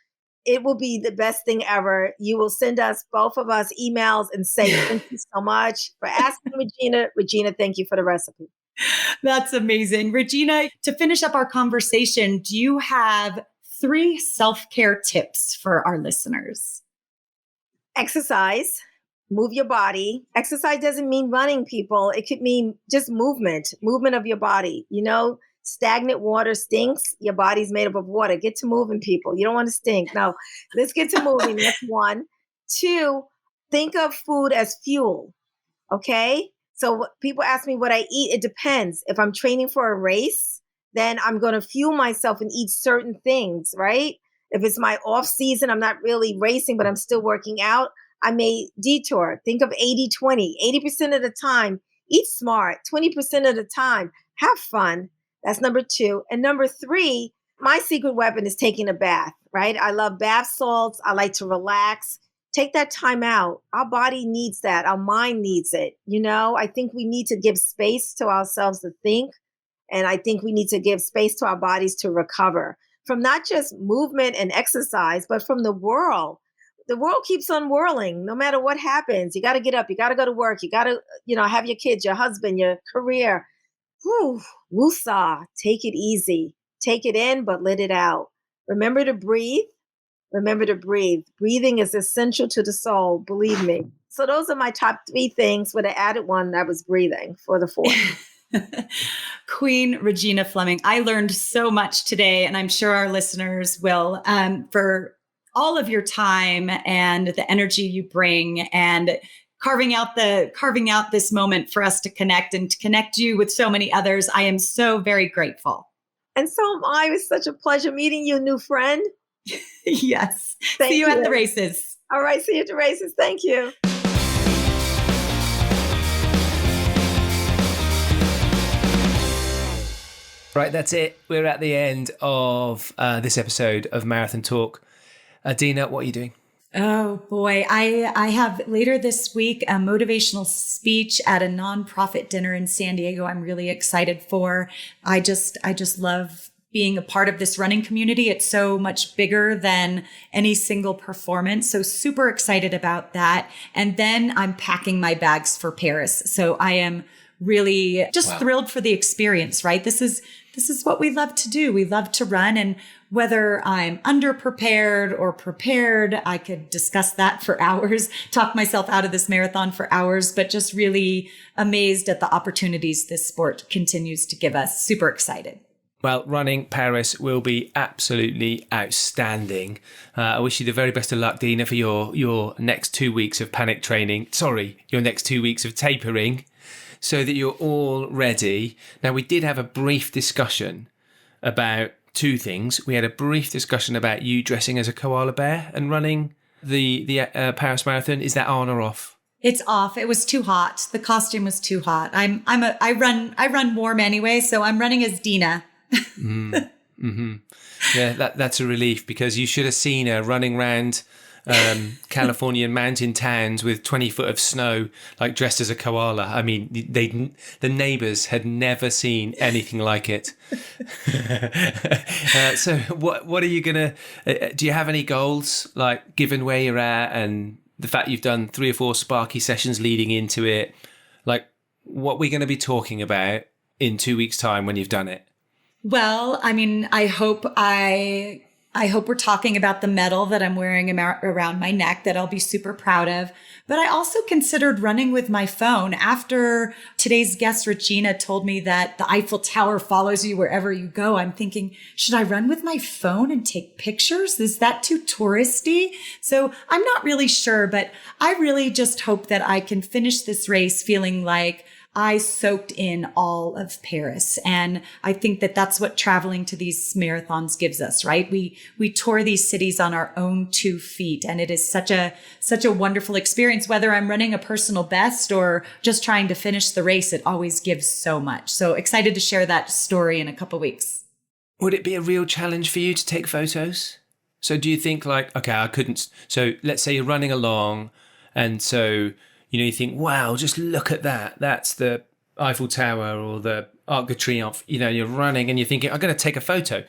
it will be the best thing ever. You will send us, both of us, emails and say, thank you so much for asking Regina. Regina, thank you for the recipe. That's amazing. Regina, to finish up our conversation, do you have 3 self-care tips for our listeners? Exercise. Move your body. Exercise doesn't mean running, people. It could mean just movement of your body. Stagnant water stinks. Your body's made up of water. Get to moving, people. You don't want to stink. No, let's get to moving. That's 1. 2, think of food as fuel. Okay. So people ask me what I eat. It depends. If I'm training for a race, then I'm going to fuel myself and eat certain things, right? If it's my off season, I'm not really racing, but I'm still working out, I may detour. Think of 80-20. 80% of the time, eat smart. 20% of the time, have fun. That's number 2. And number 3, my secret weapon is taking a bath, right? I love bath salts. I like to relax. Take that time out. Our body needs that. Our mind needs it. I think we need to give space to ourselves to think. And I think we need to give space to our bodies to recover from not just movement and exercise, but from the world. The world keeps on whirling no matter what happens. You got to get up. You got to go to work. You got to, have your kids, your husband, your career. Whew, woosah. Take it easy. Take it in, but let it out. Remember to breathe. Remember to breathe. Breathing is essential to the soul, believe me. So those are my top 3 things with an added one that was breathing for the 4th. Queen Regina Fleming, I learned so much today, and I'm sure our listeners will, for all of your time and the energy you bring and carving out this moment for us to connect and to connect you with so many others. I am so very grateful. And so am I. It was such a pleasure meeting you, new friend. Yes. Thank See you you at the races. All right. See you at the races. Thank you. Right, that's it. We're at the end of this episode of Marathon Talk. Deena, what are you doing? Oh boy, I have later this week a motivational speech at a nonprofit dinner in San Diego. I'm really excited for. I just love being a part of this running community. It's so much bigger than any single performance. So super excited about that. And then I'm packing my bags for Paris. So I am really just thrilled for the experience, right? This is what we love to do. We love to run. And whether I'm underprepared or prepared, I could discuss that for hours, talk myself out of this marathon for hours, but just really amazed at the opportunities this sport continues to give us. Super excited. Well, running Paris will be absolutely outstanding. I wish you the very best of luck, Deena, for your next 2 weeks of panic training. Sorry, your next 2 weeks of tapering, so that you're all ready. Now, we did have a brief discussion about 2 things. We had a brief discussion about you dressing as a koala bear and running the Paris Marathon. Is that on or off? It's off. It was too hot. The costume was too hot. I run warm anyway, so I'm running as Deena. Mm-hmm. Yeah, that's a relief, because you should have seen her running around Californian mountain towns with 20 foot of snow, like dressed as a koala. I mean, the neighbors had never seen anything like it. So what are you gonna do? You have any goals, like, given where you're at and the fact you've done 3 or 4 Sparky sessions leading into it? Like, what we're going to be talking about in 2 weeks' time when you've done it? Well, I mean, I hope we're talking about the medal that I'm wearing around my neck that I'll be super proud of. But I also considered running with my phone. After today's guest, Regina, told me that the Eiffel Tower follows you wherever you go, I'm thinking, should I run with my phone and take pictures? Is that too touristy? So I'm not really sure, but I really just hope that I can finish this race feeling like I soaked in all of Paris. And I think that that's what traveling to these marathons gives us, right? We tour these cities on our own 2 feet. And it is such a wonderful experience. Whether I'm running a personal best or just trying to finish the race, it always gives so much. So excited to share that story in a couple weeks. Would it be a real challenge for you to take photos? So do you think, like, okay, I couldn't. So let's say you're running along, and so you think, wow, just look at that. That's the Eiffel Tower or the Arc de Triomphe. You're running and you're thinking, I'm going to take a photo.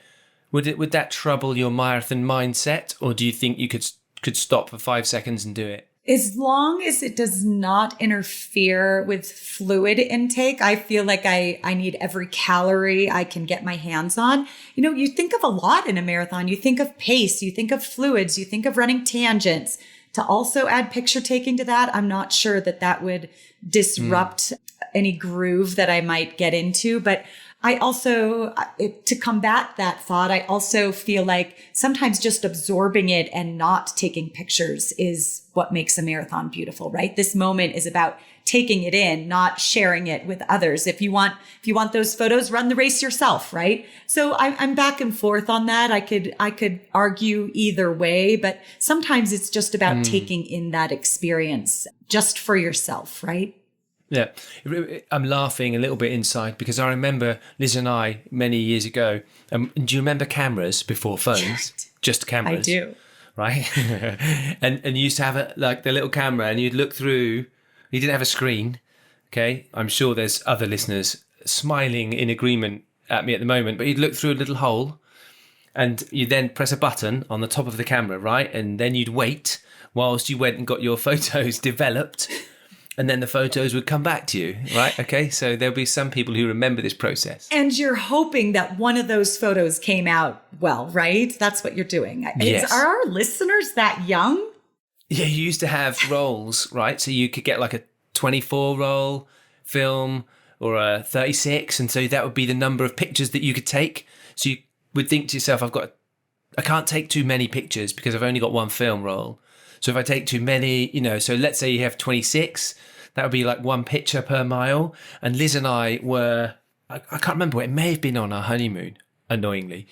Would that trouble your marathon mindset? Or do you think you could stop for 5 seconds and do it? As long as it does not interfere with fluid intake, I feel like I need every calorie I can get my hands on. You think of a lot in a marathon. You think of pace, you think of fluids, you think of running tangents. To also add picture taking to that, I'm not sure that would disrupt any groove that I might get into. But I also, to combat that thought, I also feel like sometimes just absorbing it and not taking pictures is what makes a marathon beautiful, right? This moment is about taking it in, not sharing it with others. If you want those photos, run the race yourself, right? So I'm back and forth on that. I could argue either way, but sometimes it's just about taking in that experience just for yourself, right? Yeah, I'm laughing a little bit inside because I remember Liz and I many years ago. Do you remember cameras before phones? Just cameras. I do. Right? and you used to have the little camera and you'd look through. You didn't have a screen. Okay. I'm sure there's other listeners smiling in agreement at me at the moment, but you'd look through a little hole and you'd then press a button on the top of the camera, right? And then you'd wait whilst you went and got your photos developed. And then the photos would come back to you, right? Okay, so there'll be some people who remember this process. And you're hoping that one of those photos came out well, right? That's what you're doing. Yes. Are our listeners that young? Yeah, you used to have rolls, right? So you could get like a 24 roll film or a 36. And so that would be the number of pictures that you could take. So you would think to yourself, I can't take too many pictures because I've only got one film roll. So if I take too many, so let's say you have 26, that would be like one picture per mile. And Liz and I were, I can't remember, it may have been on our honeymoon, annoyingly.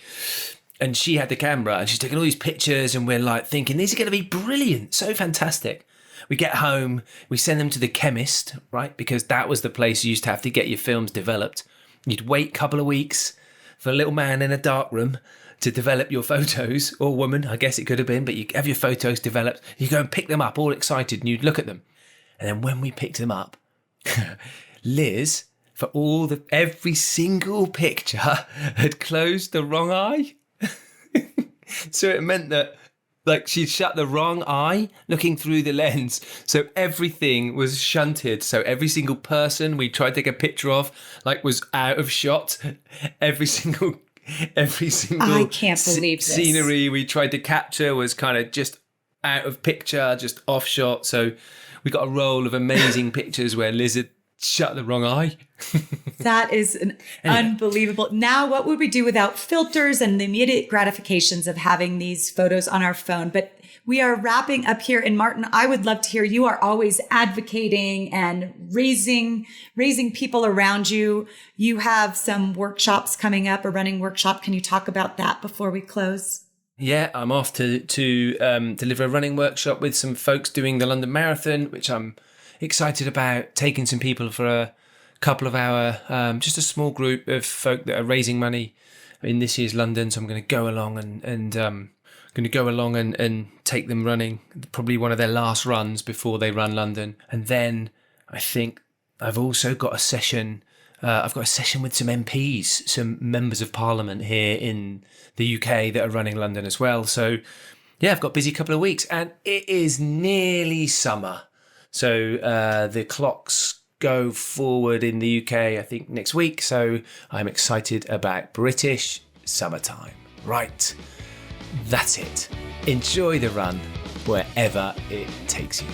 And she had the camera and she's taking all these pictures and we're like thinking, these are going to be brilliant, so fantastic. We get home, we send them to the chemist, right? Because that was the place you used to have to get your films developed. You'd wait a couple of weeks for a little man in a dark room to develop your photos, or woman, I guess it could have been, but you have your photos developed, you go and pick them up all excited and you'd look at them. And then when we picked them up, Liz, for every single picture, had closed the wrong eye. So it meant that she'd shut the wrong eye looking through the lens. So everything was shunted. So every single person we tried to take a picture of, was out of shot. Every single I can't believe this. Scenery we tried to capture was kind of just out of picture, just off shot. So we got a roll of amazing pictures where Liz had shut the wrong eye. That is unbelievable. Now, what would we do without filters and the immediate gratifications of having these photos on our phone? But we are wrapping up here. And Martin, I would love to hear, you are always advocating and raising people around you. You have some workshops coming up, a running workshop. Can you talk about that before we close? Yeah, I'm off to deliver a running workshop with some folks doing the London Marathon, which I'm excited about, taking some people for a couple of hour, just a small group of folk that are raising money in this year's London. So I'm going to go along and take them running, probably one of their last runs before they run London. And then I think I've also got a session. I've got a session with some MPs, some members of Parliament here in the UK that are running London as well. So yeah, I've got a busy couple of weeks and it is nearly summer. So the clocks go forward in the UK, I think, next week. So I'm excited about British summertime. Right. That's it. Enjoy the run wherever it takes you.